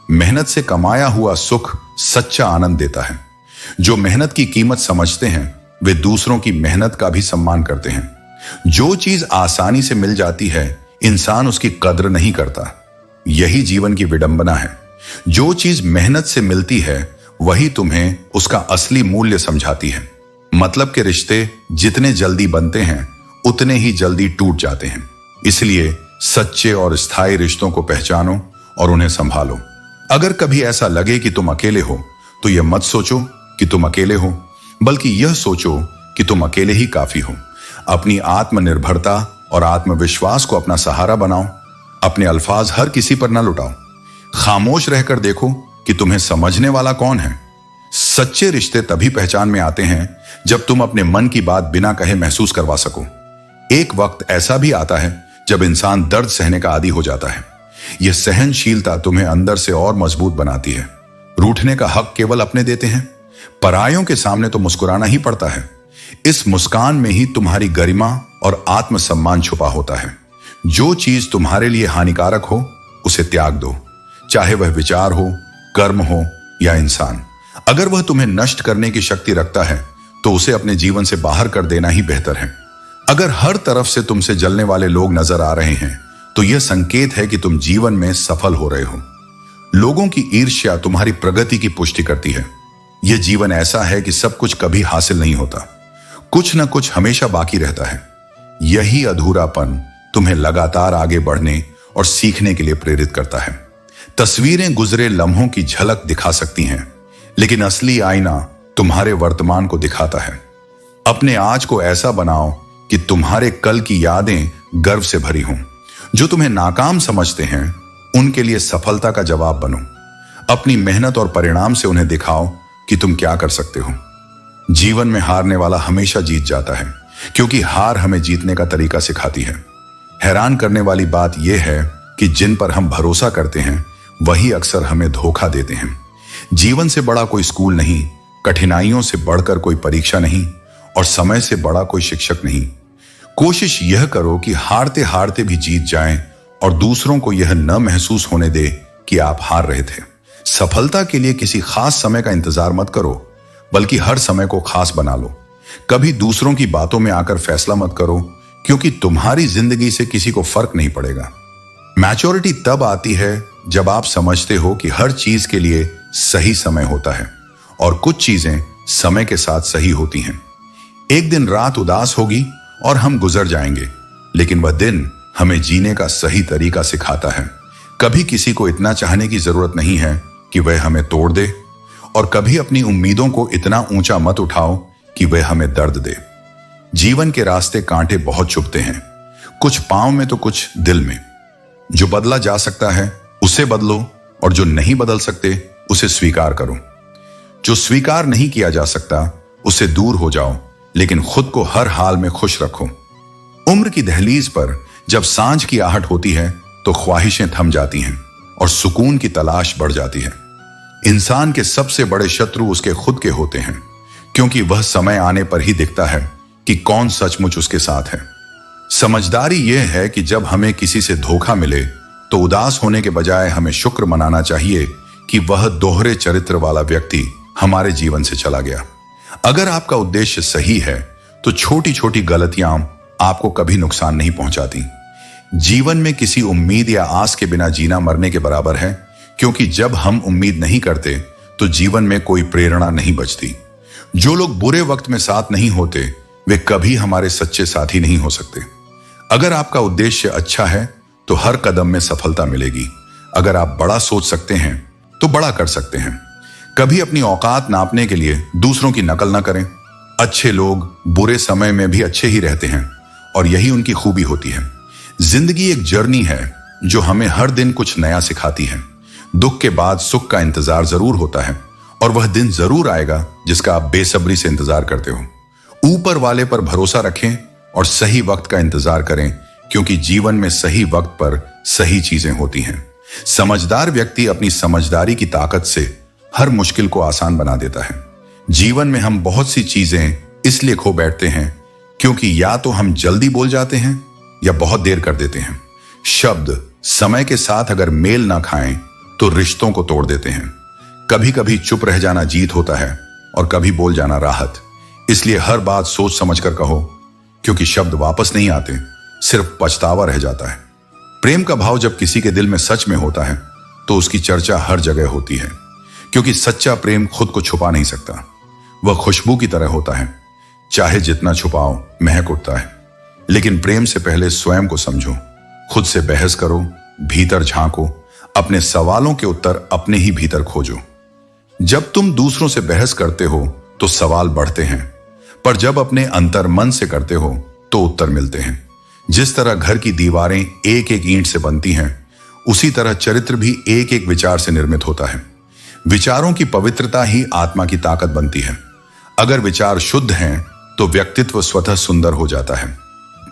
मेहनत से कमाया हुआ सुख सच्चा आनंद देता है। जो मेहनत की कीमत समझते हैं वे दूसरों की मेहनत का भी सम्मान करते हैं। जो चीज आसानी से मिल जाती है इंसान उसकी कद्र नहीं करता। यही जीवन की विडंबना है। जो चीज मेहनत से मिलती है वही तुम्हें उसका असली मूल्य समझाती है। मतलब के रिश्ते जितने जल्दी बनते हैं उतने ही जल्दी टूट जाते हैं। इसलिए सच्चे और स्थायी रिश्तों को पहचानो और उन्हें संभालो। अगर कभी ऐसा लगे कि तुम अकेले हो तो यह मत सोचो कि तुम अकेले हो, बल्कि यह सोचो कि तुम अकेले ही काफी हो। अपनी आत्मनिर्भरता और आत्मविश्वास को अपना सहारा बनाओ। अपने अल्फाज हर किसी पर न लुटाओ। खामोश रहकर देखो कि तुम्हें समझने वाला कौन है। सच्चे रिश्ते तभी पहचान में आते हैं जब तुम अपने मन की बात बिना कहे महसूस करवा सको। एक वक्त ऐसा भी आता है जब इंसान दर्द सहने का आदी हो जाता है। यह सहनशीलता तुम्हें अंदर से और मजबूत बनाती है। रूठने का हक केवल अपने देते हैं। परायों के सामने तो मुस्कुराना ही पड़ता है। इस मुस्कान में ही तुम्हारी गरिमा और आत्मसम्मान छुपा होता है। जो चीज तुम्हारे लिए हानिकारक हो उसे त्याग दो, चाहे वह विचार हो, कर्म हो या इंसान। अगर वह तुम्हें नष्ट करने की शक्ति रखता है तो उसे अपने जीवन से बाहर कर देना ही बेहतर है। अगर हर तरफ से तुमसे जलने वाले लोग नजर आ रहे हैं तो यह संकेत है कि तुम जीवन में सफल हो रहे हो। लोगों की ईर्ष्या तुम्हारी प्रगति की पुष्टि करती है। यह जीवन ऐसा है कि सब कुछ कभी हासिल नहीं होता, कुछ न कुछ हमेशा बाकी रहता है। यही अधूरापन तुम्हें लगातार आगे बढ़ने और सीखने के लिए प्रेरित करता है। तस्वीरें गुजरे लम्हों की झलक दिखा सकती हैं, लेकिन असली आईना तुम्हारे वर्तमान को दिखाता है। अपने आज को ऐसा बनाओ कि तुम्हारे कल की यादें गर्व से भरी हों। जो तुम्हें नाकाम समझते हैं उनके लिए सफलता का जवाब बनो। अपनी मेहनत और परिणाम से उन्हें दिखाओ कि तुम क्या कर सकते हो। जीवन में हारने वाला हमेशा जीत जाता है, क्योंकि हार हमें जीतने का तरीका सिखाती है। हैरान करने वाली बात यह है कि जिन पर हम भरोसा करते हैं वही अक्सर हमें धोखा देते हैं। जीवन से बड़ा कोई स्कूल नहीं, कठिनाइयों से बढ़कर कोई परीक्षा नहीं और समय से बड़ा कोई शिक्षक नहीं। कोशिश यह करो कि हारते हारते भी जीत जाएं और दूसरों को यह न महसूस होने दे कि आप हार रहे थे। सफलता के लिए किसी खास समय का इंतजार मत करो, बल्कि हर समय को खास बना लो। कभी दूसरों की बातों में आकर फैसला मत करो, क्योंकि तुम्हारी जिंदगी से किसी को फर्क नहीं पड़ेगा। मैच्योरिटी तब आती है जब आप समझते हो कि हर चीज के लिए सही समय होता है और कुछ चीजें समय के साथ सही होती हैं। एक दिन रात उदास होगी और हम गुजर जाएंगे, लेकिन वह दिन हमें जीने का सही तरीका सिखाता है। कभी किसी को इतना चाहने की जरूरत नहीं है कि वह हमें तोड़ दे, और कभी अपनी उम्मीदों को इतना ऊंचा मत उठाओ कि वह हमें दर्द दे। जीवन के रास्ते कांटे बहुत चुभते हैं, कुछ पांव में तो कुछ दिल में। जो बदला जा सकता है उसे बदलो, और जो नहीं बदल सकते उसे स्वीकार करो। जो स्वीकार नहीं किया जा सकता उससे दूर हो जाओ, लेकिन खुद को हर हाल में खुश रखो। उम्र की दहलीज पर जब सांझ की आहट होती है तो ख्वाहिशें थम जाती हैं और सुकून की तलाश बढ़ जाती है। इंसान के सबसे बड़े शत्रु उसके खुद के होते हैं, क्योंकि वह समय आने पर ही दिखता है कि कौन सचमुच उसके साथ है। समझदारी यह है कि जब हमें किसी से धोखा मिले तो उदास होने के बजाय हमें शुक्र मनाना चाहिए कि वह दोहरे चरित्र वाला व्यक्ति हमारे जीवन से चला गया। अगर आपका उद्देश्य सही है तो छोटी छोटी गलतियां आपको कभी नुकसान नहीं पहुंचाती। जीवन में किसी उम्मीद या आस के बिना जीना मरने के बराबर है, क्योंकि जब हम उम्मीद नहीं करते तो जीवन में कोई प्रेरणा नहीं बचती। जो लोग बुरे वक्त में साथ नहीं होते वे कभी हमारे सच्चे साथी नहीं हो सकते। अगर आपका उद्देश्य अच्छा है तो हर कदम में सफलता मिलेगी। अगर आप बड़ा सोच सकते हैं तो बड़ा कर सकते हैं। कभी अपनी औकात नापने के लिए दूसरों की नकल ना करें। अच्छे लोग बुरे समय में भी अच्छे ही रहते हैं और यही उनकी खूबी होती है। जिंदगी एक जर्नी है जो हमें हर दिन कुछ नया सिखाती है। दुख के बाद सुख का इंतजार जरूर होता है और वह दिन जरूर आएगा जिसका आप बेसब्री से इंतजार करते हो। ऊपर वाले पर भरोसा रखें और सही वक्त का इंतजार करें, क्योंकि जीवन में सही वक्त पर सही चीजें होती हैं। समझदार व्यक्ति अपनी समझदारी की ताकत से हर मुश्किल को आसान बना देता है। जीवन में हम बहुत सी चीजें इसलिए खो बैठते हैं क्योंकि या तो हम जल्दी बोल जाते हैं या बहुत देर कर देते हैं। शब्द समय के साथ अगर मेल ना खाएं तो रिश्तों को तोड़ देते हैं। कभी कभी चुप रह जाना जीत होता है और कभी बोल जाना राहत। इसलिए हर बात सोच समझ कर कहो, क्योंकि शब्द वापस नहीं आते, सिर्फ पछतावा रह जाता है। प्रेम का भाव जब किसी के दिल में सच में होता है तो उसकी चर्चा हर जगह होती है, क्योंकि सच्चा प्रेम खुद को छुपा नहीं सकता। वह खुशबू की तरह होता है, चाहे जितना छुपाओ महक उठता है। लेकिन प्रेम से पहले स्वयं को समझो, खुद से बहस करो, भीतर झांको, अपने सवालों के उत्तर अपने ही भीतर खोजो। जब तुम दूसरों से बहस करते हो तो सवाल बढ़ते हैं, पर जब अपने अंतर मन से करते हो तो उत्तर मिलते हैं। जिस तरह घर की दीवारें एक एक ईंट से बनती हैं, उसी तरह चरित्र भी एक एक विचार से निर्मित होता है। विचारों की पवित्रता ही आत्मा की ताकत बनती है। अगर विचार शुद्ध हैं तो व्यक्तित्व स्वतः सुंदर हो जाता है।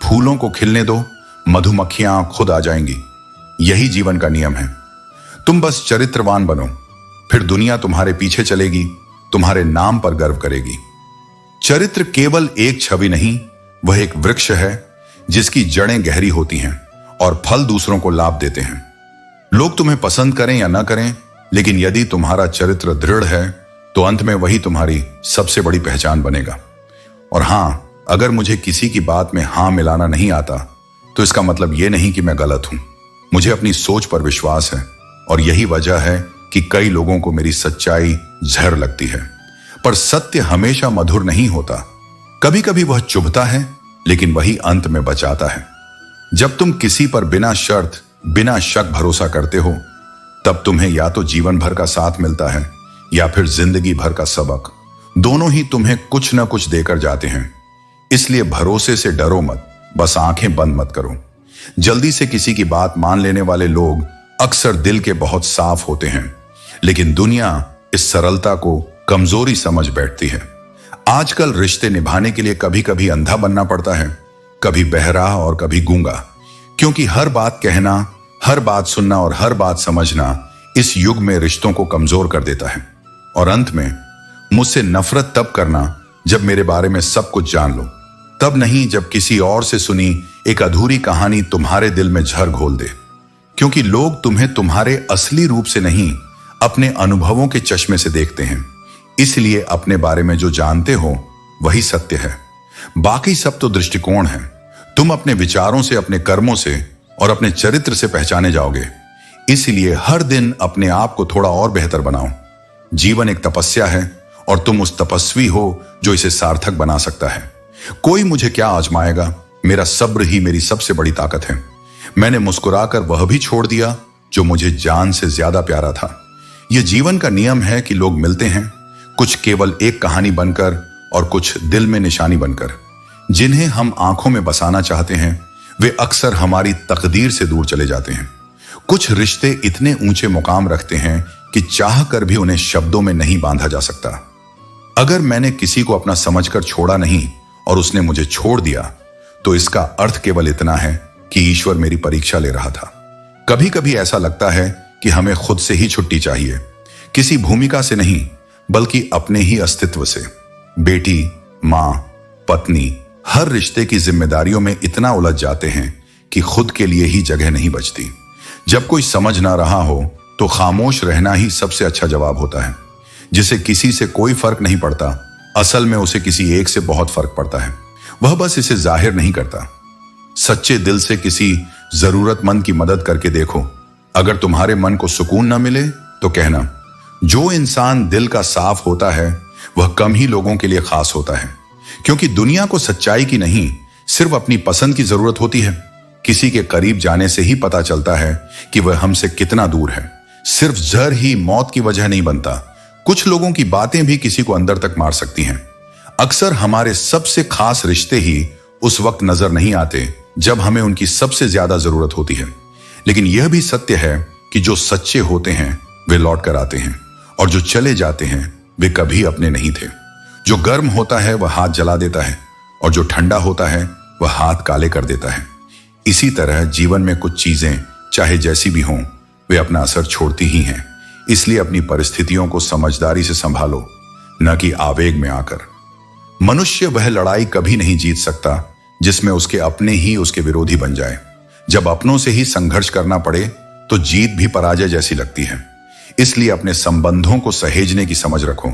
फूलों को खिलने दो, मधुमक्खियां खुद आ जाएंगी। यही जीवन का नियम है। तुम बस चरित्रवान बनो, फिर दुनिया तुम्हारे पीछे चलेगी, तुम्हारे नाम पर गर्व करेगी। चरित्र केवल एक छवि नहीं, वह एक वृक्ष है जिसकी जड़ें गहरी होती हैं और फल दूसरों को लाभ देते हैं। लोग तुम्हें पसंद करें या ना करें, लेकिन यदि तुम्हारा चरित्र दृढ़ है तो अंत में वही तुम्हारी सबसे बड़ी पहचान बनेगा। और हां, अगर मुझे किसी की बात में हां मिलाना नहीं आता तो इसका मतलब यह नहीं कि मैं गलत हूं। मुझे अपनी सोच पर विश्वास है और यही वजह है कि कई लोगों को मेरी सच्चाई जहर लगती है। पर सत्य हमेशा मधुर नहीं होता। कभी कभी वह चुभता है, लेकिन वही अंत में बचाता है। जब तुम किसी पर बिना शर्त, बिना शक भरोसा करते हो, तब तुम्हें या तो जीवन भर का साथ मिलता है या फिर जिंदगी भर का सबक। दोनों ही तुम्हें कुछ न कुछ देकर जाते हैं। इसलिए भरोसे से डरो मत, बस आंखें बंद मत करो। जल्दी से किसी की बात मान लेने वाले लोग अक्सर दिल के बहुत साफ होते हैं, लेकिन दुनिया इस सरलता को कमजोरी समझ बैठती है। आजकल रिश्ते निभाने के लिए कभी कभी अंधा बनना पड़ता है, कभी बहरा और कभी गूंगा, क्योंकि हर बात कहना, हर बात सुनना और हर बात समझना इस युग में रिश्तों को कमजोर कर देता है। और अंत में मुझसे नफरत तब करना जब मेरे बारे में सब कुछ जान लो, तब नहीं जब किसी और से सुनी एक अधूरी कहानी तुम्हारे दिल में झर घोल दे। क्योंकि लोग तुम्हें तुम्हारे असली रूप से नहीं, अपने अनुभवों के चश्मे से देखते हैं। इसलिए अपने बारे में जो जानते हो वही सत्य है, बाकी सब तो दृष्टिकोण है। तुम अपने विचारों से, अपने कर्मों से और अपने चरित्र से पहचाने जाओगे। इसलिए हर दिन अपने आप को थोड़ा और बेहतर बनाओ। जीवन एक तपस्या है और तुम उस तपस्वी हो जो इसे सार्थक बना सकता है। कोई मुझे क्या आजमाएगा, मेरा सब्र ही मेरी सबसे बड़ी ताकत है। मैंने मुस्कुराकर वह भी छोड़ दिया जो मुझे जान से ज्यादा प्यारा था। यह जीवन का नियम है कि लोग मिलते हैं, कुछ केवल एक कहानी बनकर और कुछ दिल में निशानी बनकर। जिन्हें हम आंखों में बसाना चाहते हैं वे अक्सर हमारी तकदीर से दूर चले जाते हैं। कुछ रिश्ते इतने ऊंचे मुकाम रखते हैं कि चाह कर भी उन्हें शब्दों में नहीं बांधा जा सकता। अगर मैंने किसी को अपना समझकर छोड़ा नहीं और उसने मुझे छोड़ दिया, तो इसका अर्थ केवल इतना है कि ईश्वर मेरी परीक्षा ले रहा था। कभी कभी ऐसा लगता है कि हमें खुद से ही छुट्टी चाहिए, किसी भूमिका से नहीं बल्कि अपने ही अस्तित्व से। बेटी, मां, पत्नी, हर रिश्ते की जिम्मेदारियों में इतना उलझ जाते हैं कि खुद के लिए ही जगह नहीं बचती। जब कोई समझ ना रहा हो तो खामोश रहना ही सबसे अच्छा जवाब होता है। जिसे किसी से कोई फर्क नहीं पड़ता, असल में उसे किसी एक से बहुत फर्क पड़ता है। वह बस इसे जाहिर नहीं करता। सच्चे दिल से किसी जरूरतमंद की मदद करके देखो। अगर तुम्हारे मन को सुकून न मिले तो कहना। जो इंसान दिल का साफ होता है वह कम ही लोगों के लिए खास होता है, क्योंकि दुनिया को सच्चाई की नहीं, सिर्फ अपनी पसंद की जरूरत होती है। किसी के करीब जाने से ही पता चलता है कि वह हमसे कितना दूर है। सिर्फ जहर ही मौत की वजह नहीं बनता। कुछ लोगों की बातें भी किसी को अंदर तक मार सकती हैं। अक्सर हमारे सबसे खास रिश्ते ही उस वक्त नजर नहीं आते जब हमें उनकी सबसे ज्यादा जरूरत होती है। लेकिन यह भी सत्य है कि जो सच्चे होते हैं वे लौट कर आते हैं, और जो चले जाते हैं वे कभी अपने नहीं थे। जो गर्म होता है वह हाथ जला देता है, और जो ठंडा होता है वह हाथ काले कर देता है। इसी तरह जीवन में कुछ चीजें चाहे जैसी भी हों, वे अपना असर छोड़ती ही हैं। इसलिए अपनी परिस्थितियों को समझदारी से संभालो, न कि आवेग में आकर। मनुष्य वह लड़ाई कभी नहीं जीत सकता जिसमें उसके अपने ही उसके विरोधी बन जाए। जब अपनों से ही संघर्ष करना पड़े तो जीत भी पराजय जैसी लगती है। इसलिए अपने संबंधों को सहेजने की समझ रखो,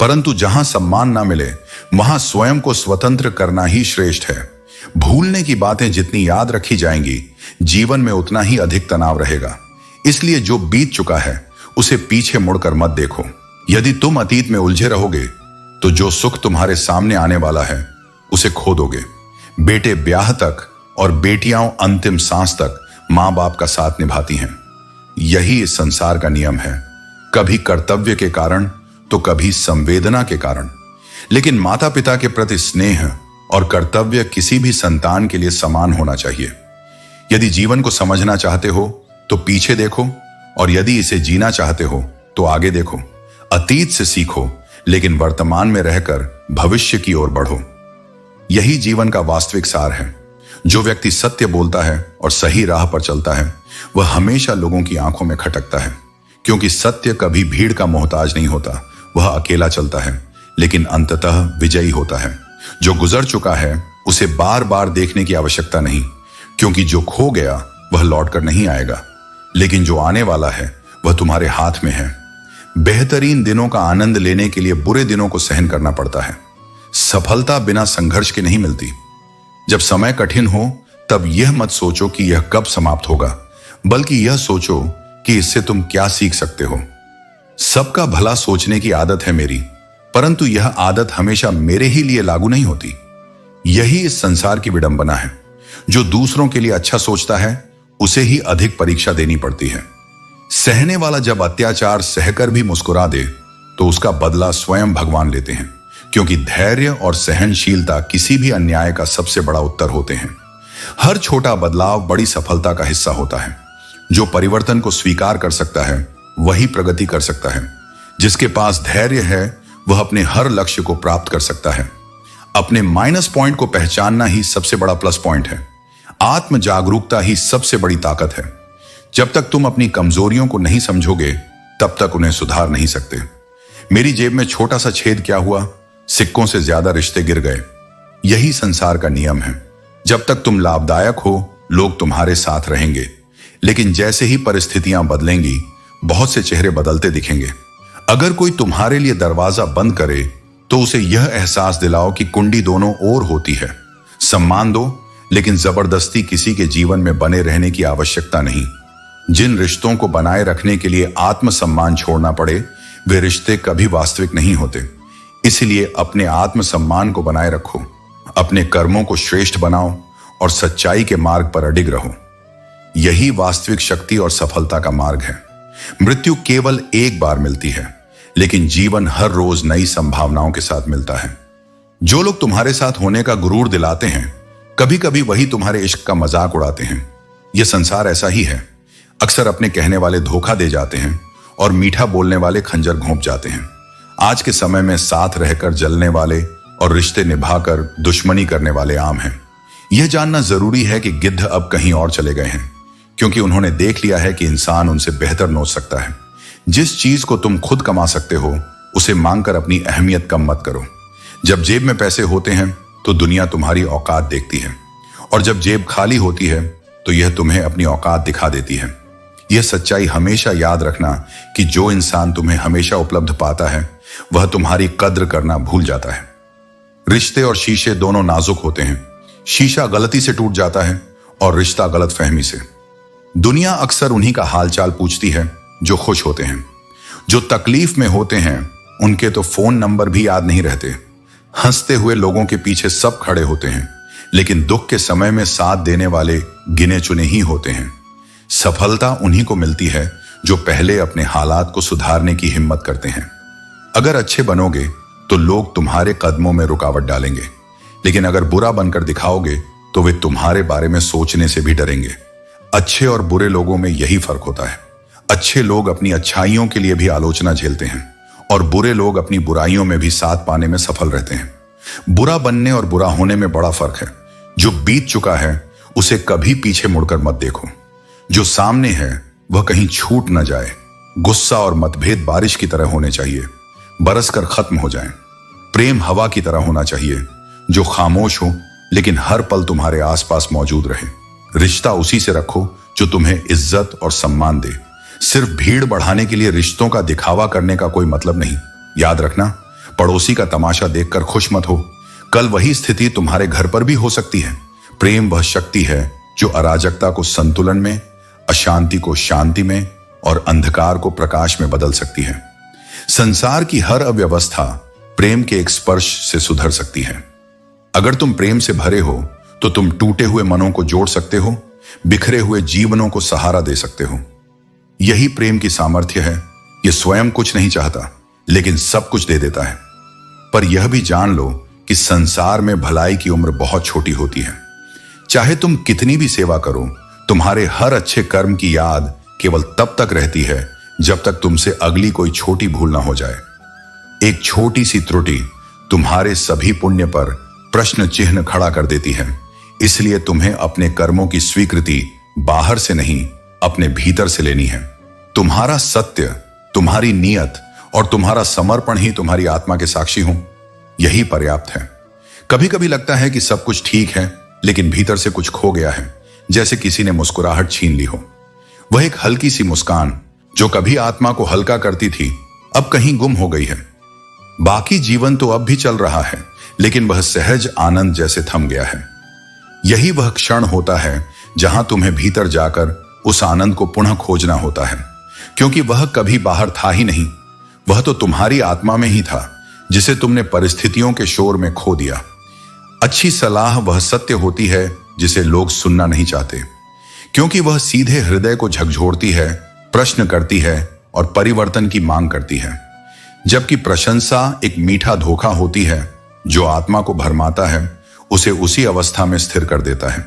परंतु जहां सम्मान ना मिले वहां स्वयं को स्वतंत्र करना ही श्रेष्ठ है। भूलने की बातें जितनी याद रखी जाएंगी, जीवन में उतना ही अधिक तनाव रहेगा। इसलिए जो बीत चुका है उसे पीछे मुड़कर मत देखो। यदि तुम अतीत में उलझे रहोगे तो जो सुख तुम्हारे सामने आने वाला है उसे खो दोगे। बेटे ब्याह तक और बेटियां अंतिम सांस तक मां बाप का साथ निभाती हैं। यही इस संसार का नियम है, कभी कर्तव्य के कारण तो कभी संवेदना के कारण। लेकिन माता पिता के प्रति स्नेह और कर्तव्य किसी भी संतान के लिए समान होना चाहिए। यदि जीवन को समझना चाहते हो तो पीछे देखो, और यदि इसे जीना चाहते हो तो आगे देखो। अतीत से सीखो, लेकिन वर्तमान में रहकर भविष्य की ओर बढ़ो। यही जीवन का वास्तविक सार है। जो व्यक्ति सत्य बोलता है और सही राह पर चलता है वह हमेशा लोगों की आंखों में खटकता है, क्योंकि सत्य कभी भीड़ का मोहताज नहीं होता। वह अकेला चलता है लेकिन अंततः विजयी होता है। जो गुजर चुका है उसे बार बार देखने की आवश्यकता नहीं, क्योंकि जो खो गया वह लौटकर नहीं आएगा, लेकिन जो आने वाला है वह तुम्हारे हाथ में है। बेहतरीन दिनों का आनंद लेने के लिए बुरे दिनों को सहन करना पड़ता है। सफलता बिना संघर्ष के नहीं मिलती। जब समय कठिन हो तब यह मत सोचो कि यह कब समाप्त होगा, बल्कि यह सोचो कि इससे तुम क्या सीख सकते हो। सबका भला सोचने की आदत है मेरी, परंतु यह आदत हमेशा मेरे ही लिए लागू नहीं होती। यही इस संसार की विडंबना है। जो दूसरों के लिए अच्छा सोचता है उसे ही अधिक परीक्षा देनी पड़ती है। सहने वाला जब अत्याचार सहकर भी मुस्कुरा दे तो उसका बदला स्वयं भगवान लेते हैं, क्योंकि धैर्य और सहनशीलता किसी भी अन्याय का सबसे बड़ा उत्तर होते हैं। हर छोटा बदलाव बड़ी सफलता का हिस्सा होता है। जो परिवर्तन को स्वीकार कर सकता है वही प्रगति कर सकता है। जिसके पास धैर्य है वह अपने हर लक्ष्य को प्राप्त कर सकता है। अपने माइनस पॉइंट को पहचानना ही सबसे बड़ा प्लस पॉइंट है। आत्म जागरूकता ही सबसे बड़ी ताकत है। जब तक तुम अपनी कमजोरियों को नहीं समझोगे तब तक उन्हें सुधार नहीं सकते। मेरी जेब में छोटा सा छेद क्या हुआ, सिक्कों से ज्यादा रिश्ते गिर गए। यही संसार का नियम है। जब तक तुम लाभदायक हो लोग तुम्हारे साथ रहेंगे, लेकिन जैसे ही परिस्थितियां बदलेंगी बहुत से चेहरे बदलते दिखेंगे। अगर कोई तुम्हारे लिए दरवाजा बंद करे तो उसे यह एहसास दिलाओ कि कुंडी दोनों ओर होती है। सम्मान दो, लेकिन जबरदस्ती किसी के जीवन में बने रहने की आवश्यकता नहीं। जिन रिश्तों को बनाए रखने के लिए आत्मसम्मान छोड़ना पड़े वे रिश्ते कभी वास्तविक नहीं होते। इसलिए अपने आत्मसम्मान को बनाए रखो, अपने कर्मों को श्रेष्ठ बनाओ और सच्चाई के मार्ग पर अडिग रहो। यही वास्तविक शक्ति और सफलता का मार्ग है। मृत्यु केवल एक बार मिलती है, लेकिन जीवन हर रोज नई संभावनाओं के साथ मिलता है। जो लोग तुम्हारे साथ होने का गुरूर दिलाते हैं कभी कभी वही तुम्हारे इश्क का मजाक उड़ाते हैं। यह संसार ऐसा ही है। अक्सर अपने कहने वाले धोखा दे जाते हैं और मीठा बोलने वाले खंजर घोंप जाते हैं। आज के समय में साथ रहकर जलने वाले और रिश्ते निभाकर दुश्मनी करने वाले आम हैं। यह जानना जरूरी है कि गिद्ध अब कहीं और चले गए हैं, क्योंकि उन्होंने देख लिया है कि इंसान उनसे बेहतर नोच सकता है। जिस चीज को तुम खुद कमा सकते हो उसे मांगकर अपनी अहमियत कम मत करो। जब जेब में पैसे होते हैं तो दुनिया तुम्हारी औकात देखती है, और जब जेब खाली होती है तो यह तुम्हें अपनी औकात दिखा देती है। यह सच्चाई हमेशा याद रखना कि जो इंसान तुम्हें हमेशा उपलब्ध पाता है वह तुम्हारी कद्र करना भूल जाता है। रिश्ते और शीशे दोनों नाजुक होते हैं। शीशा गलती से टूट जाता है और रिश्ता गलतफहमी से। दुनिया अक्सर उन्हीं का हालचाल पूछती है जो खुश होते हैं। जो तकलीफ में होते हैं उनके तो फोन नंबर भी याद नहीं रहते। हंसते हुए लोगों के पीछे सब खड़े होते हैं, लेकिन दुख के समय में साथ देने वाले गिने चुने ही होते हैं। सफलता उन्हीं को मिलती है जो पहले अपने हालात को सुधारने की हिम्मत करते हैं। अगर अच्छे बनोगे तो लोग तुम्हारे कदमों में रुकावट डालेंगे, लेकिन अगर बुरा बनकर दिखाओगे तो वे तुम्हारे बारे में सोचने से भी डरेंगे। अच्छे और बुरे लोगों में यही फर्क होता है। अच्छे लोग अपनी अच्छाइयों के लिए भी आलोचना झेलते हैं, और बुरे लोग अपनी बुराइयों में भी साथ पाने में सफल रहते हैं। बुरा बनने और बुरा होने में बड़ा फर्क है। जो बीत चुका है उसे कभी पीछे मुड़कर मत देखो। जो सामने है वह कहीं छूट न जाए। गुस्सा और मतभेद बारिश की तरह होने चाहिए, बरसकर खत्म हो जाएं। प्रेम हवा की तरह होना चाहिए, जो खामोश हो लेकिन हर पल तुम्हारे आसपास मौजूद रहे। रिश्ता उसी से रखो जो तुम्हें इज्जत और सम्मान दे। सिर्फ भीड़ बढ़ाने के लिए रिश्तों का दिखावा करने का कोई मतलब नहीं। याद रखना, पड़ोसी का तमाशा देखकर खुश मत हो, कल वही स्थिति तुम्हारे घर पर भी हो सकती है। प्रेम वह शक्ति है जो अराजकता को संतुलन में, अशांति को शांति में और अंधकार को प्रकाश में बदल सकती है। संसार की हर अव्यवस्था प्रेम के एक स्पर्श से सुधर सकती है। अगर तुम प्रेम से भरे हो तो तुम टूटे हुए मनों को जोड़ सकते हो, बिखरे हुए जीवनों को सहारा दे सकते हो। यही प्रेम की सामर्थ्य है। यह स्वयं कुछ नहीं चाहता, लेकिन सब कुछ दे देता है। पर यह भी जान लो कि संसार में भलाई की उम्र बहुत छोटी होती है। चाहे तुम कितनी भी सेवा करो, तुम्हारे हर अच्छे कर्म की याद केवल तब तक रहती है जब तक तुमसे अगली कोई छोटी भूल ना हो जाए। एक छोटी सी त्रुटि तुम्हारे सभी पुण्य पर प्रश्न चिन्ह खड़ा कर देती है। इसलिए तुम्हें अपने कर्मों की स्वीकृति बाहर से नहीं, अपने भीतर से लेनी है। तुम्हारा सत्य, तुम्हारी नियत और तुम्हारा समर्पण ही तुम्हारी आत्मा के साक्षी हों, यही पर्याप्त है। कभी कभी लगता है कि सब कुछ ठीक है, लेकिन भीतर से कुछ खो गया है, जैसे किसी ने मुस्कुराहट छीन ली हो। वह एक हल्की सी मुस्कान जो कभी आत्मा को हल्का करती थी, अब कहीं गुम हो गई है। बाकी जीवन तो अब भी चल रहा है, लेकिन वह सहज आनंद जैसे थम गया है। यही वह क्षण होता है जहां तुम्हें भीतर जाकर उस आनंद को पुनः खोजना होता है, क्योंकि वह कभी बाहर था ही नहीं। वह तो तुम्हारी आत्मा में ही था, जिसे तुमने परिस्थितियों के शोर में खो दिया। अच्छी सलाह वह सत्य होती है जिसे लोग सुनना नहीं चाहते, क्योंकि वह सीधे हृदय को झकझोरती है, प्रश्न करती है और परिवर्तन की मांग करती है। जबकि प्रशंसा एक मीठा धोखा होती है जो आत्मा को भरमाता है, उसे उसी अवस्था में स्थिर कर देता है।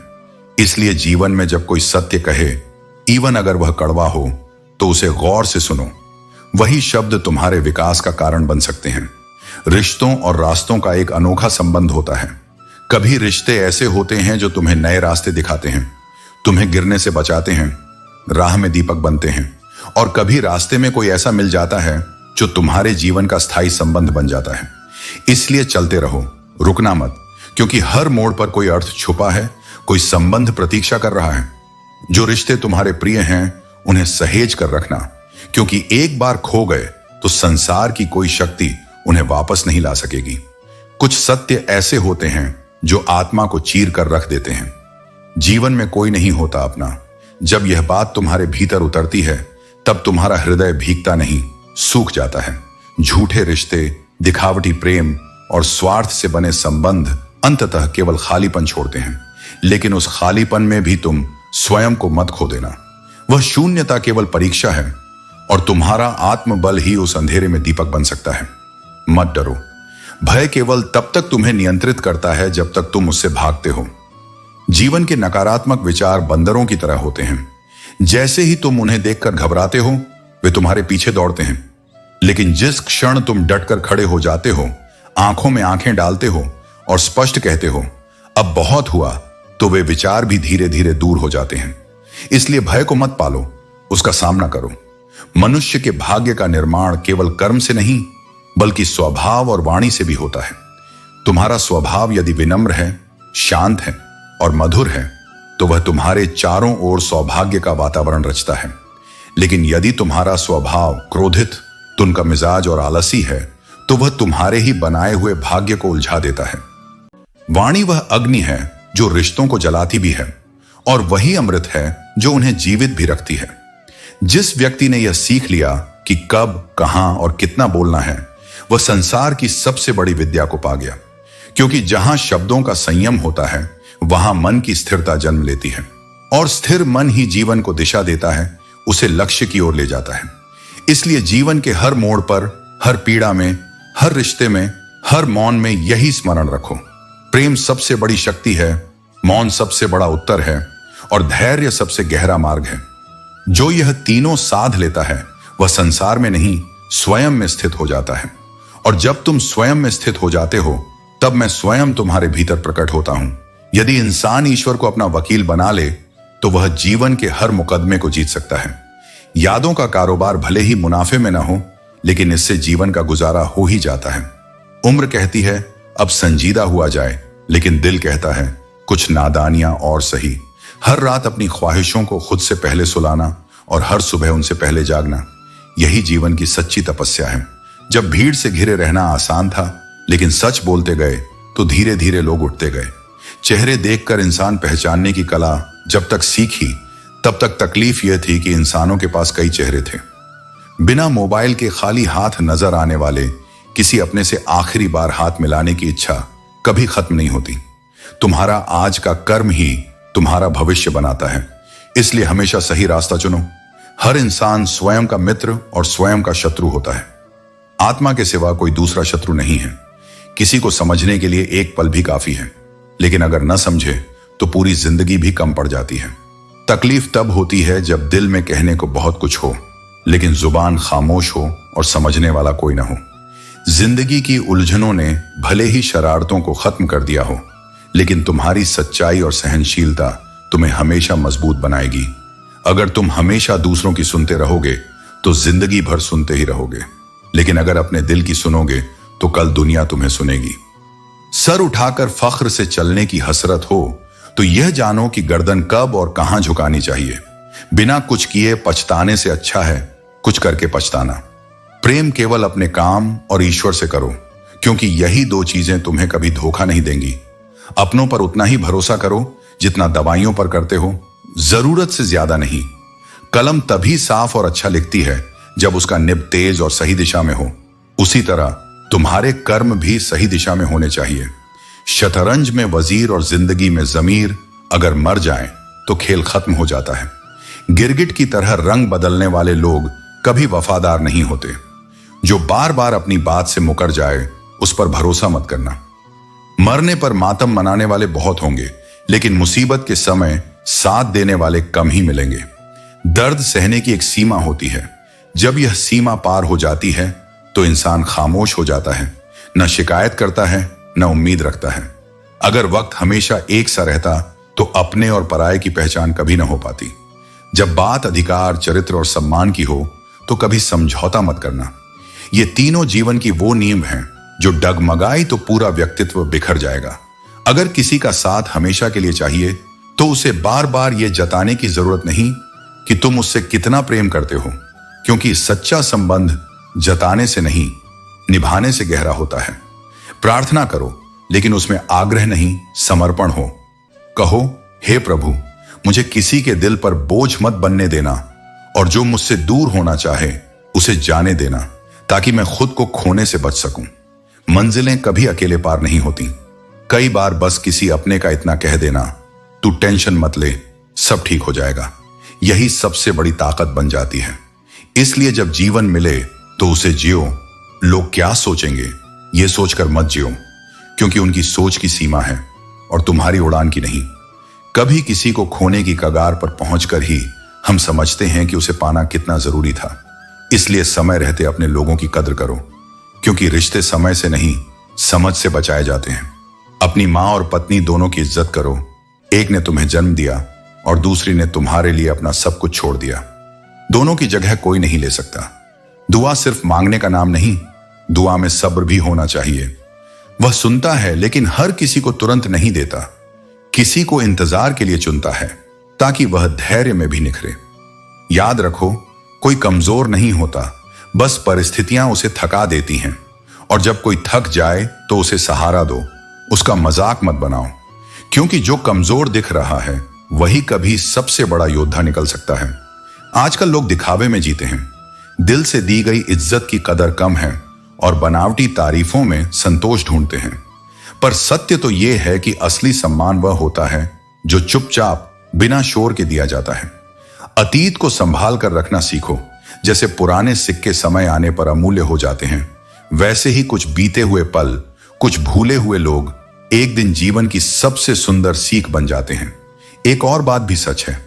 इसलिए जीवन में जब कोई सत्य कहे, इवन अगर वह कड़वा हो, तो उसे गौर से सुनो। वही शब्द तुम्हारे विकास का कारण बन सकते हैं। रिश्तों और रास्तों का एक अनोखा संबंध होता है। कभी रिश्ते ऐसे होते हैं जो तुम्हें नए रास्ते दिखाते हैं, तुम्हें गिरने से बचाते हैं, राह में दीपक बनते हैं। और कभी रास्ते में कोई ऐसा मिल जाता है जो तुम्हारे जीवन का स्थायी संबंध बन जाता है। इसलिए चलते रहो, रुकना मत, क्योंकि हर मोड़ पर कोई अर्थ छुपा है, कोई संबंध प्रतीक्षा कर रहा है। जो रिश्ते तुम्हारे प्रिय हैं, उन्हें सहेज कर रखना, क्योंकि एक बार खो गए तो संसार की कोई शक्ति उन्हें वापस नहीं ला सकेगी। कुछ सत्य ऐसे होते हैं जो आत्मा को चीर कर रख देते हैं। जीवन में कोई नहीं होता अपना। जब यह बात तुम्हारे भीतर उतरती है, तब तुम्हारा हृदय भीगता नहीं, सूख जाता है। झूठे रिश्ते, दिखावटी प्रेम और स्वार्थ से बने संबंध अंततः केवल खालीपन छोड़ते हैं। लेकिन उस खालीपन में भी तुम स्वयं को मत खो देना। वह शून्यता केवल परीक्षा है, और तुम्हारा आत्मबल ही उस अंधेरे में दीपक बन सकता है। मत डरो। भय केवल तब तक तुम्हें नियंत्रित करता है जब तक तुम उससे भागते हो। जीवन के नकारात्मक विचार बंदरों की तरह होते हैं। जैसे ही तुम उन्हें देखकर घबराते हो, वे तुम्हारे पीछे दौड़ते हैं। लेकिन जिस क्षण तुम डटकर खड़े हो जाते हो, आंखों में आंखें डालते हो और स्पष्ट कहते हो, अब बहुत हुआ, तो वे विचार भी धीरे धीरे दूर हो जाते हैं। इसलिए भय को मत पालो, उसका सामना करो। मनुष्य के भाग्य का निर्माण केवल कर्म से नहीं, बल्कि स्वभाव और वाणी से भी होता है। तुम्हारा स्वभाव यदि विनम्र है, शांत है और मधुर है, तो वह तुम्हारे चारों ओर सौभाग्य का वातावरण रचता है। लेकिन यदि तुम्हारा स्वभाव क्रोधित, तुनका मिजाज और आलसी है, तो वह तुम्हारे ही बनाए हुए भाग्य को उलझा देता है। वाणी वह अग्नि है जो रिश्तों को जलाती भी है, और वही अमृत है जो उन्हें जीवित भी रखती है। जिस व्यक्ति ने यह सीख लिया कि कब, कहां और कितना बोलना है, वह संसार की सबसे बड़ी विद्या को पा गया। क्योंकि जहां शब्दों का संयम होता है, वहां मन की स्थिरता जन्म लेती है, और स्थिर मन ही जीवन को दिशा देता है, उसे लक्ष्य की ओर ले जाता है। इसलिए जीवन के हर मोड़ पर, हर पीड़ा में, हर रिश्ते में, हर मौन में यही स्मरण रखो, प्रेम सबसे बड़ी शक्ति है, मौन सबसे बड़ा उत्तर है, और धैर्य सबसे गहरा मार्ग है। जो यह तीनों साध लेता है, वह संसार में नहीं, स्वयं में स्थित हो जाता है। और जब तुम स्वयं में स्थित हो जाते हो, तब मैं स्वयं तुम्हारे भीतर प्रकट होता हूं। यदि इंसान ईश्वर को अपना वकील बना ले, तो वह जीवन के हर मुकदमे को जीत सकता है। यादों का कारोबार भले ही मुनाफे में ना हो, लेकिन इससे जीवन का गुजारा हो ही जाता है। उम्र कहती है अब संजीदा हुआ जाए, लेकिन दिल कहता है कुछ नादानियां और सही। हर रात अपनी ख्वाहिशों को खुद से पहले सुलाना और हर सुबह उनसे पहले जागना, यही जीवन की सच्ची तपस्या है। जब भीड़ से घिरे रहना आसान था, लेकिन सच बोलते गए तो धीरे धीरे लोग उठते गए। चेहरे देखकर इंसान पहचानने की कला जब तक सीखी, तब तक तकलीफ यह थी कि इंसानों के पास कई चेहरे थे। बिना मोबाइल के खाली हाथ नजर आने वाले किसी अपने से आखिरी बार हाथ मिलाने की इच्छा कभी खत्म नहीं होती। तुम्हारा आज का कर्म ही तुम्हारा भविष्य बनाता है, इसलिए हमेशा सही रास्ता चुनो। हर इंसान स्वयं का मित्र और स्वयं का शत्रु होता है। आत्मा के सिवा कोई दूसरा शत्रु नहीं है। किसी को समझने के लिए एक पल भी काफी है, लेकिन अगर न समझे तो पूरी जिंदगी भी कम पड़ जाती है। तकलीफ तब होती है जब दिल में कहने को बहुत कुछ हो, लेकिन जुबान खामोश हो और समझने वाला कोई ना हो। जिंदगी की उलझनों ने भले ही शरारतों को खत्म कर दिया हो, लेकिन तुम्हारी सच्चाई और सहनशीलता तुम्हें हमेशा मजबूत बनाएगी। अगर तुम हमेशा दूसरों की सुनते रहोगे तो जिंदगी भर सुनते ही रहोगे, लेकिन अगर अपने दिल की सुनोगे तो कल दुनिया तुम्हें सुनेगी। सर उठाकर फख्र से चलने की हसरत हो तो यह जानो कि गर्दन कब और कहां झुकानी चाहिए। बिना कुछ किए पछताने से अच्छा है कुछ करके पछताना। प्रेम केवल अपने काम और ईश्वर से करो, क्योंकि यही दो चीजें तुम्हें कभी धोखा नहीं देंगी। अपनों पर उतना ही भरोसा करो जितना दवाइयों पर करते हो, जरूरत से ज्यादा नहीं। कलम तभी साफ और अच्छा लिखती है जब उसका निब तेज और सही दिशा में हो। उसी तरह तुम्हारे कर्म भी सही दिशा में होने चाहिए। शतरंज में वजीर और जिंदगी में जमीर अगर मर जाएं तो खेल खत्म हो जाता है। गिरगिट की तरह रंग बदलने वाले लोग कभी वफादार नहीं होते। जो बार बार अपनी बात से मुकर जाए उस पर भरोसा मत करना। मरने पर मातम मनाने वाले बहुत होंगे, लेकिन मुसीबत के समय साथ देने वाले कम ही मिलेंगे। दर्द सहने की एक सीमा होती है, जब यह सीमा पार हो जाती है तो इंसान खामोश हो जाता है, न शिकायत करता है न उम्मीद रखता है। अगर वक्त हमेशा एक सा रहता तो अपने और पराये की पहचान कभी न हो पाती। जब बात अधिकार, चरित्र और सम्मान की हो तो कभी समझौता मत करना। ये तीनों जीवन की वो नींव हैं जो डगमगाई तो पूरा व्यक्तित्व बिखर जाएगा। अगर किसी का साथ हमेशा के लिए चाहिए तो उसे बार बार यह जताने की जरूरत नहीं कि तुम उससे कितना प्रेम करते हो, क्योंकि सच्चा संबंध जताने से नहीं निभाने से गहरा होता है। प्रार्थना करो, लेकिन उसमें आग्रह नहीं समर्पण हो। कहो, हे प्रभु, मुझे किसी के दिल पर बोझ मत बनने देना, और जो मुझसे दूर होना चाहे उसे जाने देना, ताकि मैं खुद को खोने से बच सकूं। मंजिलें कभी अकेले पार नहीं होती। कई बार बस किसी अपने का इतना कह देना, तू टेंशन मत ले, सब ठीक हो जाएगा, यही सबसे बड़ी ताकत बन जाती है। इसलिए जब जीवन मिले तो उसे जियो। लोग क्या सोचेंगे ये सोचकर मत जियो, क्योंकि उनकी सोच की सीमा है और तुम्हारी उड़ान की नहीं। कभी किसी को खोने की कगार पर पहुंचकर ही हम समझते हैं कि उसे पाना कितना जरूरी था। इसलिए समय रहते अपने लोगों की कद्र करो, क्योंकि रिश्ते समय से नहीं समझ से बचाए जाते हैं। अपनी माँ और पत्नी दोनों की इज्जत करो। एक ने तुम्हें जन्म दिया और दूसरी ने तुम्हारे लिए अपना सब कुछ छोड़ दिया। दोनों की जगह कोई नहीं ले सकता। दुआ सिर्फ मांगने का नाम नहीं, दुआ में सब्र भी होना चाहिए। वह सुनता है लेकिन हर किसी को तुरंत नहीं देता। किसी को इंतजार के लिए चुनता है ताकि वह धैर्य में भी निखरे। याद रखो, कोई कमजोर नहीं होता, बस परिस्थितियां उसे थका देती हैं। और जब कोई थक जाए तो उसे सहारा दो, उसका मजाक मत बनाओ, क्योंकि जो कमजोर दिख रहा है वही कभी सबसे बड़ा योद्धा निकल सकता है। आजकल लोग दिखावे में जीते हैं। दिल से दी गई इज्जत की कदर कम है और बनावटी तारीफों में संतोष ढूंढते हैं। पर सत्य तो यह है कि असली सम्मान वह होता है जो चुपचाप बिना शोर के दिया जाता है। अतीत को संभाल कर रखना सीखो। जैसे पुराने सिक्के समय आने पर अमूल्य हो जाते हैं, वैसे ही कुछ बीते हुए पल, कुछ भूले हुए लोग एक दिन जीवन की सबसे सुंदर सीख बन जाते हैं। एक और बात भी सच है,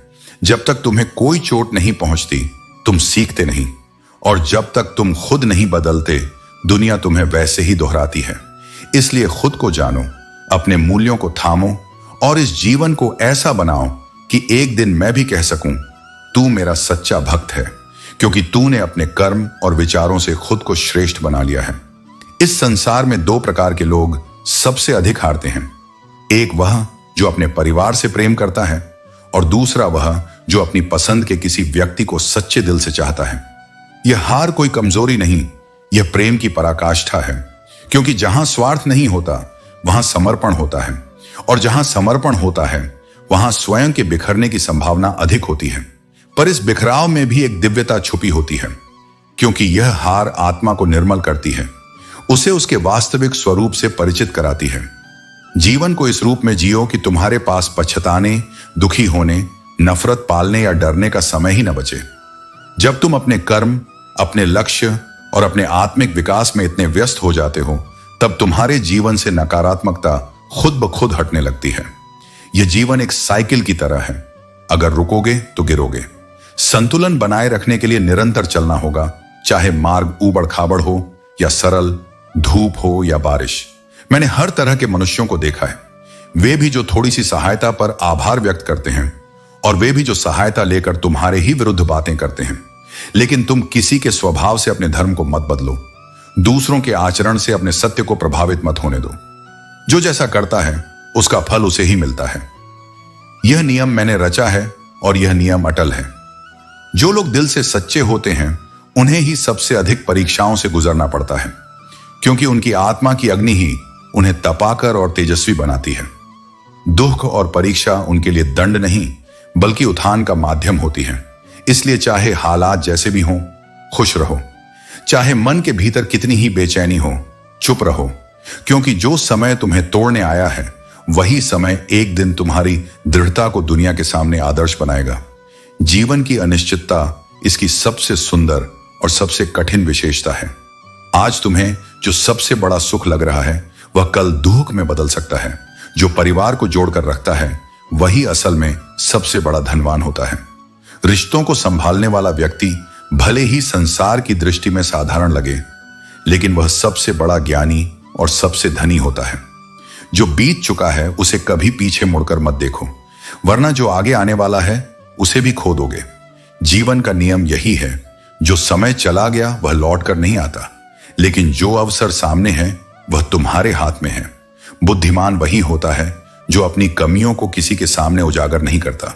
जब तक तुम्हें कोई चोट नहीं पहुंचती तुम सीखते नहीं, और जब तक तुम खुद नहीं बदलते दुनिया तुम्हें वैसे ही दोहराती है। इसलिए खुद को जानो, अपने मूल्यों को थामो और इस जीवन को ऐसा बनाओ कि एक दिन मैं भी कह सकूं, तू मेरा सच्चा भक्त है, क्योंकि तूने अपने कर्म और विचारों से खुद को श्रेष्ठ बना लिया है। इस संसार में दो प्रकार के लोग सबसे अधिक हारते हैं, एक वह जो अपने परिवार से प्रेम करता है और दूसरा वह जो अपनी पसंद के किसी व्यक्ति को सच्चे दिल से चाहता है। यह हार कोई कमजोरी नहीं, यह प्रेम की पराकाष्ठा है, क्योंकि जहां स्वार्थ नहीं होता वहां समर्पण होता है, और जहां समर्पण होता है वहां स्वयं के बिखरने की संभावना अधिक होती है। पर इस बिखराव में भी एक दिव्यता छुपी होती है, क्योंकि यह हार आत्मा को निर्मल करती है, उसे उसके वास्तविक स्वरूप से परिचित कराती है। जीवन को इस रूप में जियो कि तुम्हारे पास पछताने, दुखी होने, नफरत पालने या डरने का समय ही न बचे। जब तुम अपने कर्म, अपने लक्ष्य और अपने आत्मिक विकास में इतने व्यस्त हो जाते हो, तब तुम्हारे जीवन से नकारात्मकता खुद ब खुद हटने लगती है। यह जीवन एक साइकिल की तरह है, अगर रुकोगे तो गिरोगे। संतुलन बनाए रखने के लिए निरंतर चलना होगा, चाहे मार्ग ऊबड़ खाबड़ हो या सरल, धूप हो या बारिश। मैंने हर तरह के मनुष्यों को देखा है, वे भी जो थोड़ी सी सहायता पर आभार व्यक्त करते हैं और वे भी जो सहायता लेकर तुम्हारे ही विरुद्ध बातें करते हैं। लेकिन तुम किसी के स्वभाव से अपने धर्म को मत बदलो, दूसरों के आचरण से अपने सत्य को प्रभावित मत होने दो। जो जैसा करता है उसका फल उसे ही मिलता है। यह नियम मैंने रचा है और यह नियम अटल है। जो लोग दिल से सच्चे होते हैं उन्हें ही सबसे अधिक परीक्षाओं से गुजरना पड़ता है, क्योंकि उनकी आत्मा की अग्नि ही उन्हें तपाकर और तेजस्वी बनाती है। दुख और परीक्षा उनके लिए दंड नहीं बल्कि उत्थान का माध्यम होती है। इसलिए चाहे हालात जैसे भी हों, खुश रहो। चाहे मन के भीतर कितनी ही बेचैनी हो, चुप रहो, क्योंकि जो समय तुम्हें तोड़ने आया है वही समय एक दिन तुम्हारी दृढ़ता को दुनिया के सामने आदर्श बनाएगा। जीवन की अनिश्चितता इसकी सबसे सुंदर और सबसे कठिन विशेषता है। आज तुम्हें जो सबसे बड़ा सुख लग रहा है वह कल दुख में बदल सकता है। जो परिवार को जोड़कर रखता है वही असल में सबसे बड़ा धनवान होता है। रिश्तों को संभालने वाला व्यक्ति भले ही संसार की दृष्टि में साधारण लगे, लेकिन वह सबसे बड़ा ज्ञानी और सबसे धनी होता है। जो बीत चुका है उसे कभी पीछे मुड़कर मत देखो, वरना जो आगे आने वाला है उसे भी खो दोगे। जीवन का नियम यही है, जो समय चला गया वह लौट कर नहीं आता, लेकिन जो अवसर सामने है वह तुम्हारे हाथ में है। बुद्धिमान वही होता है जो अपनी कमियों को किसी के सामने उजागर नहीं करता।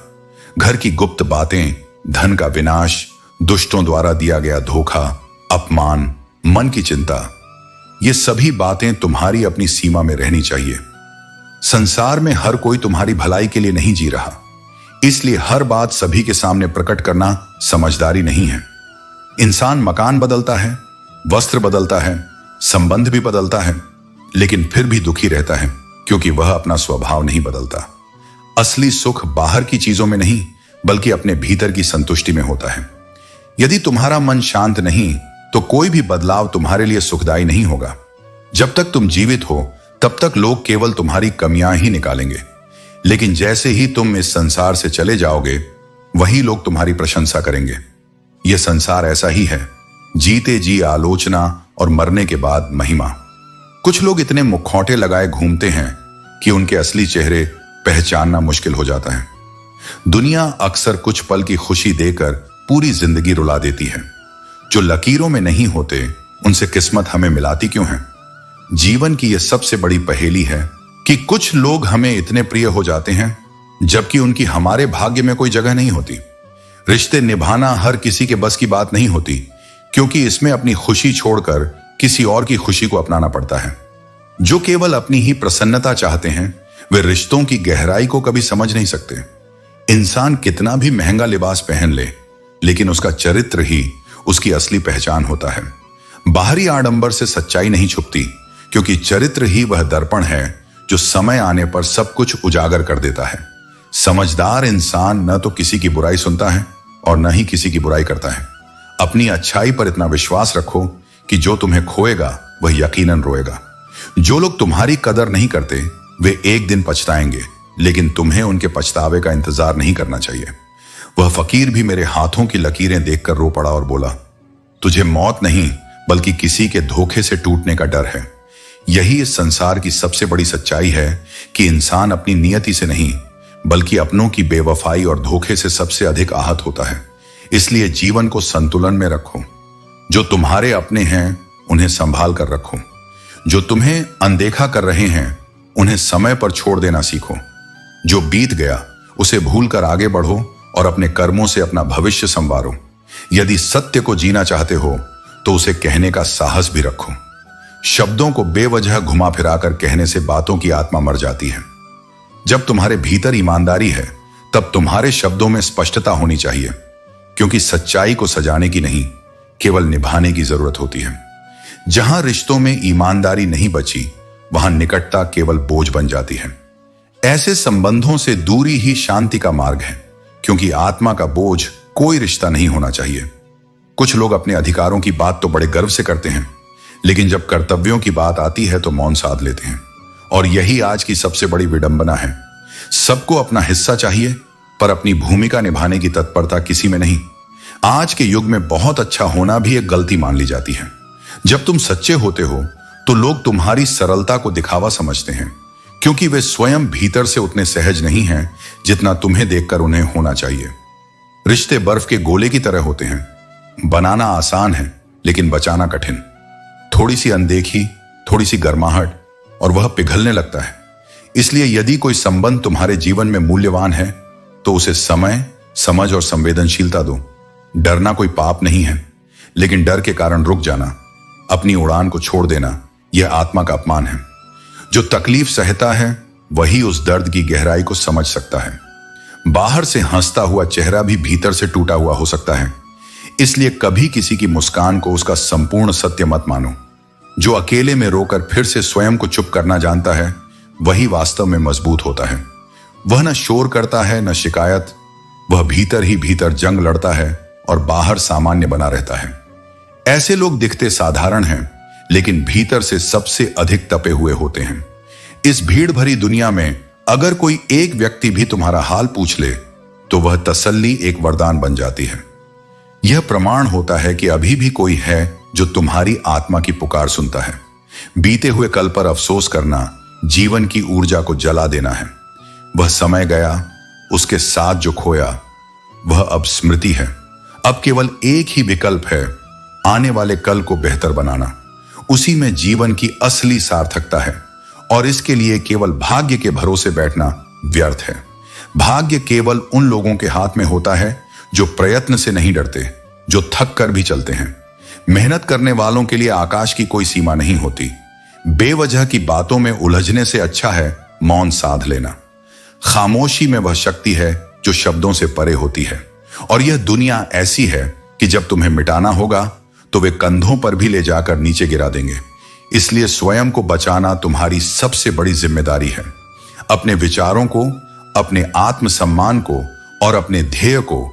घर की गुप्त बातें, धन का विनाश, दुष्टों द्वारा दिया गया धोखा, अपमान, मन की चिंता, ये सभी बातें तुम्हारी अपनी सीमा में रहनी चाहिए। संसार में हर कोई तुम्हारी भलाई के लिए नहीं जी रहा, इसलिए हर बात सभी के सामने प्रकट करना समझदारी नहीं है। इंसान मकान बदलता है, वस्त्र बदलता है, संबंध भी बदलता है, लेकिन फिर भी दुखी रहता है, क्योंकि वह अपना स्वभाव नहीं बदलता। असली सुख बाहर की चीजों में नहीं बल्कि अपने भीतर की संतुष्टि में होता है। यदि तुम्हारा मन शांत नहीं तो कोई भी बदलाव तुम्हारे लिए सुखदायी नहीं होगा। जब तक तुम जीवित हो तब तक लोग केवल तुम्हारी कमियां ही निकालेंगे, लेकिन जैसे ही तुम इस संसार से चले जाओगे वही लोग तुम्हारी प्रशंसा करेंगे। यह संसार ऐसा ही है, जीते जी आलोचना और मरने के बाद महिमा। कुछ लोग इतने मुखौटे लगाए घूमते हैं कि उनके असली चेहरे पहचानना मुश्किल हो जाता है। दुनिया अक्सर कुछ पल की खुशी देकर पूरी जिंदगी रुला देती है। जो लकीरों में नहीं होते उनसे किस्मत हमें मिलाती क्यों है? जीवन की यह सबसे बड़ी पहेली है कि कुछ लोग हमें इतने प्रिय हो जाते हैं जबकि उनकी हमारे भाग्य में कोई जगह नहीं होती। रिश्ते निभाना हर किसी के बस की बात नहीं होती, क्योंकि इसमें अपनी खुशी छोड़कर किसी और की खुशी को अपनाना पड़ता है। जो केवल अपनी ही प्रसन्नता चाहते हैं वे रिश्तों की गहराई को कभी समझ नहीं सकते। इंसान कितना भी महंगा लिबास पहन ले, लेकिन उसका चरित्र ही उसकी असली पहचान होता है। बाहरी आडंबर से सच्चाई नहीं छुपती, क्योंकि चरित्र ही वह दर्पण है जो समय आने पर सब कुछ उजागर कर देता है। समझदार इंसान न तो किसी की बुराई सुनता है और न ही किसी की बुराई करता है। अपनी अच्छाई पर इतना विश्वास रखो कि जो तुम्हें खोएगा वह यकीनन रोएगा। जो लोग तुम्हारी कदर नहीं करते वे एक दिन पछताएंगे, लेकिन तुम्हें उनके पछतावे का इंतजार नहीं करना चाहिए। वह फकीर भी मेरे हाथों की लकीरें देखकर रो पड़ा और बोला, तुझे मौत नहीं बल्कि किसी के धोखे से टूटने का डर है। यही इस संसार की सबसे बड़ी सच्चाई है कि इंसान अपनी नियति से नहीं बल्कि अपनों की बेवफाई और धोखे से सबसे अधिक आहत होता है। इसलिए जीवन को संतुलन में रखो। जो तुम्हारे अपने हैं उन्हें संभाल कर रखो। जो तुम्हें अनदेखा कर रहे हैं उन्हें समय पर छोड़ देना सीखो। जो बीत गया उसे भूलकर आगे बढ़ो और अपने कर्मों से अपना भविष्य संवारो। यदि सत्य को जीना चाहते हो तो उसे कहने का साहस भी रखो। शब्दों को बेवजह घुमा फिराकर कहने से बातों की आत्मा मर जाती है। जब तुम्हारे भीतर ईमानदारी है तब तुम्हारे शब्दों में स्पष्टता होनी चाहिए, क्योंकि सच्चाई को सजाने की नहीं, केवल निभाने की जरूरत होती है। जहां रिश्तों में ईमानदारी नहीं बची वहां निकटता केवल बोझ बन जाती है। ऐसे संबंधों से दूरी ही शांति का मार्ग है, क्योंकि आत्मा का बोझ कोई रिश्ता नहीं होना चाहिए। कुछ लोग अपने अधिकारों की बात तो बड़े गर्व से करते हैं, लेकिन जब कर्तव्यों की बात आती है तो मौन साध लेते हैं। और यही आज की सबसे बड़ी विडंबना है। सबको अपना हिस्सा चाहिए, पर अपनी भूमिका निभाने की तत्परता किसी में नहीं। आज के युग में बहुत अच्छा होना भी एक गलती मान ली जाती है। जब तुम सच्चे होते हो तो लोग तुम्हारी सरलता को दिखावा समझते हैं, क्योंकि वे स्वयं भीतर से उतने सहज नहीं हैं जितना तुम्हें देखकर उन्हें होना चाहिए। रिश्ते बर्फ के गोले की तरह होते हैं। बनाना आसान है लेकिन बचाना कठिन। थोड़ी सी अनदेखी, थोड़ी सी गर्माहट और वह पिघलने लगता है। इसलिए यदि कोई संबंध तुम्हारे जीवन में मूल्यवान है तो उसे समय, समझ और संवेदनशीलता दो। डरना कोई पाप नहीं है, लेकिन डर के कारण रुक जाना, अपनी उड़ान को छोड़ देना, यह आत्मा का अपमान है। जो तकलीफ सहता है वही उस दर्द की गहराई को समझ सकता है। बाहर से हंसता हुआ चेहरा भी भीतर से टूटा हुआ हो सकता है। इसलिए कभी किसी की मुस्कान को उसका संपूर्ण सत्य मत मानो। जो अकेले में रोकर फिर से स्वयं को चुप करना जानता है वही वास्तव में मजबूत होता है। वह न शोर करता है न शिकायत, वह भीतर ही भीतर जंग लड़ता है और बाहर सामान्य बना रहता है। ऐसे लोग दिखते साधारण हैं, लेकिन भीतर से सबसे अधिक तपे हुए होते हैं। इस भीड़ भरी दुनिया में अगर कोई एक व्यक्ति भी तुम्हारा हाल पूछ ले तो वह तसल्ली एक वरदान बन जाती है। यह प्रमाण होता है कि अभी भी कोई है जो तुम्हारी आत्मा की पुकार सुनता है। बीते हुए कल पर अफसोस करना जीवन की ऊर्जा को जला देना है। वह समय गया, उसके साथ जो खोया वह अब स्मृति है। अब केवल एक ही विकल्प है, आने वाले कल को बेहतर बनाना। उसी में जीवन की असली सार्थकता है और इसके लिए केवल भाग्य के भरोसे बैठना व्यर्थ है। भाग्य केवल उन लोगों के हाथ में होता है जो प्रयत्न से नहीं डरते, जो थक कर भी चलते हैं। मेहनत करने वालों के लिए आकाश की कोई सीमा नहीं होती। बेवजह की बातों में उलझने से अच्छा है मौन साध लेना। खामोशी में वह शक्ति है जो शब्दों से परे होती है। और यह दुनिया ऐसी है कि जब तुम्हें मिटाना होगा तो वे कंधों पर भी ले जाकर नीचे गिरा देंगे। इसलिए स्वयं को बचाना तुम्हारी सबसे बड़ी जिम्मेदारी है। अपने विचारों को, अपने आत्मसम्मान को और अपने ध्येय को,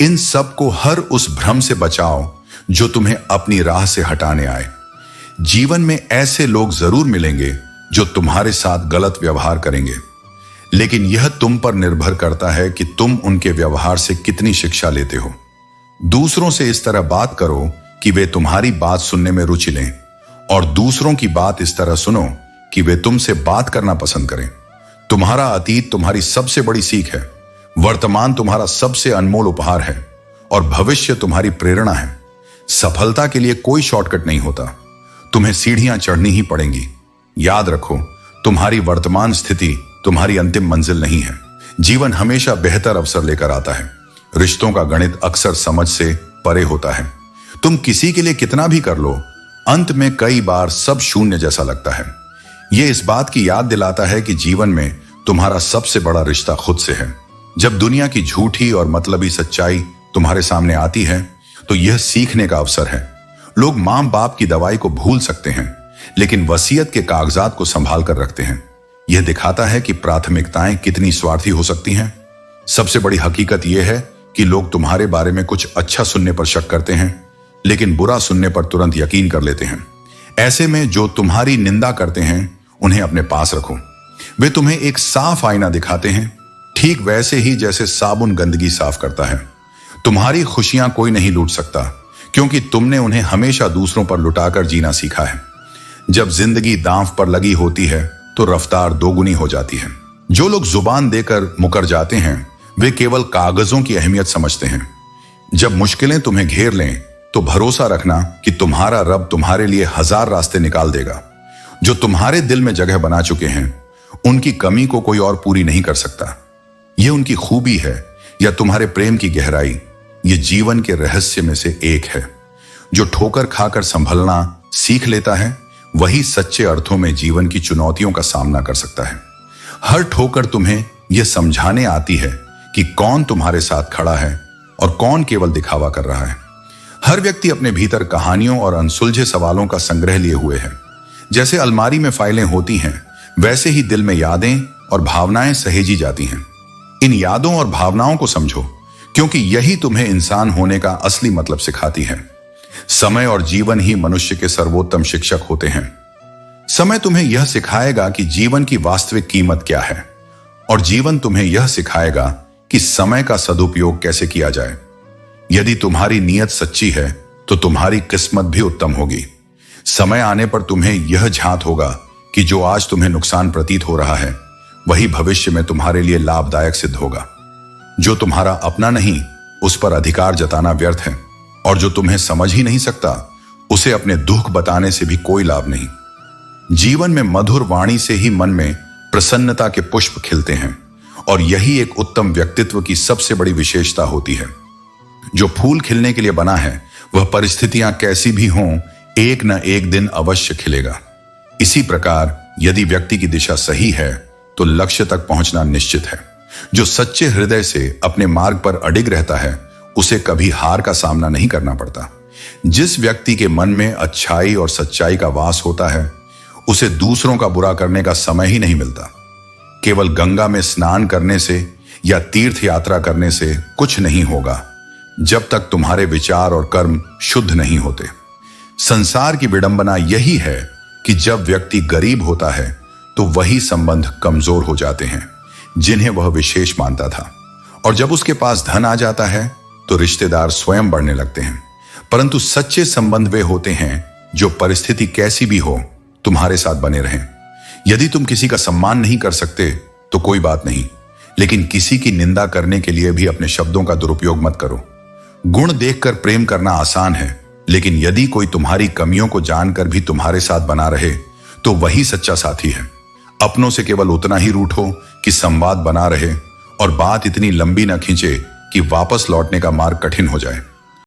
इन सब को हर उस भ्रम से बचाओ जो तुम्हें अपनी राह से हटाने आए। जीवन में ऐसे लोग जरूर मिलेंगे जो तुम्हारे साथ गलत व्यवहार करेंगे, लेकिन यह तुम पर निर्भर करता है कि तुम उनके व्यवहार से कितनी शिक्षा लेते हो। दूसरों से इस तरह बात करो कि वे तुम्हारी बात सुनने में रुचि लें, और दूसरों की बात इस तरह सुनो कि वे तुमसे बात करना पसंद करें। तुम्हारा अतीत तुम्हारी सबसे बड़ी सीख है, वर्तमान तुम्हारा सबसे अनमोल उपहार है और भविष्य तुम्हारी प्रेरणा है। सफलता के लिए कोई शॉर्टकट नहीं होता, तुम्हें सीढ़ियां चढ़नी ही पड़ेंगी। याद रखो, तुम्हारी वर्तमान स्थिति तुम्हारी अंतिम मंजिल नहीं है। जीवन हमेशा बेहतर अवसर लेकर आता है। रिश्तों का गणित अक्सर समझ से परे होता है। तुम किसी के लिए कितना भी कर लो, अंत में कई बार सब शून्य जैसा लगता है। यह इस बात की याद दिलाता है कि जीवन में तुम्हारा सबसे बड़ा रिश्ता खुद से है। जब दुनिया की झूठी और मतलबी सच्चाई तुम्हारे सामने आती है तो यह सीखने का अवसर है। लोग मां बाप की दवाई को भूल सकते हैं, लेकिन वसीयत के कागजात को संभाल कर रखते हैं। यह दिखाता है कि प्राथमिकताएं कितनी स्वार्थी हो सकती हैं। सबसे बड़ी हकीकत यह है कि लोग तुम्हारे बारे में कुछ अच्छा सुनने पर शक करते हैं, लेकिन बुरा सुनने पर तुरंत यकीन कर लेते हैं। ऐसे में जो तुम्हारी निंदा करते हैं उन्हें अपने पास रखो। वे तुम्हें एक साफ आईना दिखाते हैं, ठीक वैसे ही जैसे साबुन गंदगी साफ करता है। तुम्हारी खुशियां कोई नहीं लूट सकता, क्योंकि तुमने उन्हें हमेशा दूसरों पर लुटाकर जीना सीखा है। जब जिंदगी दांव पर लगी होती है तो रफ्तार दोगुनी हो जाती है। जो लोग जुबान देकर मुकर जाते हैं वे केवल कागजों की अहमियत समझते हैं। जब मुश्किलें तुम्हें घेर लें तो भरोसा रखना कि तुम्हारा रब तुम्हारे लिए 1000 रास्ते निकाल देगा। जो तुम्हारे दिल में जगह बना चुके हैं उनकी कमी को कोई और पूरी नहीं कर सकता। यह उनकी खूबी है या तुम्हारे प्रेम की गहराई, ये जीवन के रहस्य में से एक है। जो ठोकर खाकर संभलना सीख लेता है वही सच्चे अर्थों में जीवन की चुनौतियों का सामना कर सकता है। हर ठोकर तुम्हें यह समझाने आती है कि कौन तुम्हारे साथ खड़ा है और कौन केवल दिखावा कर रहा है। हर व्यक्ति अपने भीतर कहानियों और अनसुलझे सवालों का संग्रह लिए हुए है। जैसे अलमारी में फाइलें होती हैं, वैसे ही दिल में यादें और भावनाएं सहेजी जाती हैं। इन यादों और भावनाओं को समझो, क्योंकि यही तुम्हें इंसान होने का असली मतलब सिखाती है। समय और जीवन ही मनुष्य के सर्वोत्तम शिक्षक होते हैं। समय तुम्हें यह सिखाएगा कि जीवन की वास्तविक कीमत क्या है, और जीवन तुम्हें यह सिखाएगा कि समय का सदुपयोग कैसे किया जाए। यदि तुम्हारी नीयत सच्ची है तो तुम्हारी किस्मत भी उत्तम होगी। समय आने पर तुम्हें यह झांत होगा कि जो आज तुम्हें नुकसान प्रतीत हो रहा है वही भविष्य में तुम्हारे लिए लाभदायक सिद्ध होगा। जो तुम्हारा अपना नहीं उस पर अधिकार जताना व्यर्थ है, और जो तुम्हें समझ ही नहीं सकता उसे अपने दुख बताने से भी कोई लाभ नहीं। जीवन में मधुर वाणी से ही मन में प्रसन्नता के पुष्प खिलते हैं, और यही एक उत्तम व्यक्तित्व की सबसे बड़ी विशेषता होती है। जो फूल खिलने के लिए बना है वह परिस्थितियां कैसी भी हों एक न एक दिन अवश्य खिलेगा। इसी प्रकार यदि व्यक्ति की दिशा सही है तो लक्ष्य तक पहुंचना निश्चित है। जो सच्चे हृदय से अपने मार्ग पर अडिग रहता है उसे कभी हार का सामना नहीं करना पड़ता। जिस व्यक्ति के मन में अच्छाई और सच्चाई का वास होता है उसे दूसरों का बुरा करने का समय ही नहीं मिलता। केवल गंगा में स्नान करने से या तीर्थ यात्रा करने से कुछ नहीं होगा जब तक तुम्हारे विचार और कर्म शुद्ध नहीं होते। संसार की विडंबना यही है कि जब व्यक्ति गरीब होता है तो वही संबंध कमजोर हो जाते हैं जिन्हें वह विशेष मानता था, और जब उसके पास धन आ जाता है तो रिश्तेदार स्वयं बढ़ने लगते हैं। परंतु सच्चे संबंध वे होते हैं जो परिस्थिति कैसी भी हो तुम्हारे साथ बने रहें। यदि तुम किसी का सम्मान नहीं कर सकते तो कोई बात नहीं, लेकिन किसी की निंदा करने के लिए भी अपने शब्दों का दुरुपयोग मत करो। गुण देखकर प्रेम करना आसान है, लेकिन यदि कोई तुम्हारी कमियों को जानकर भी तुम्हारे साथ बना रहे तो वही सच्चा साथी है। अपनों से केवल उतना ही रूठो कि संवाद बना रहे और बात इतनी लंबी न खींचे कि वापस लौटने का मार्ग कठिन हो जाए।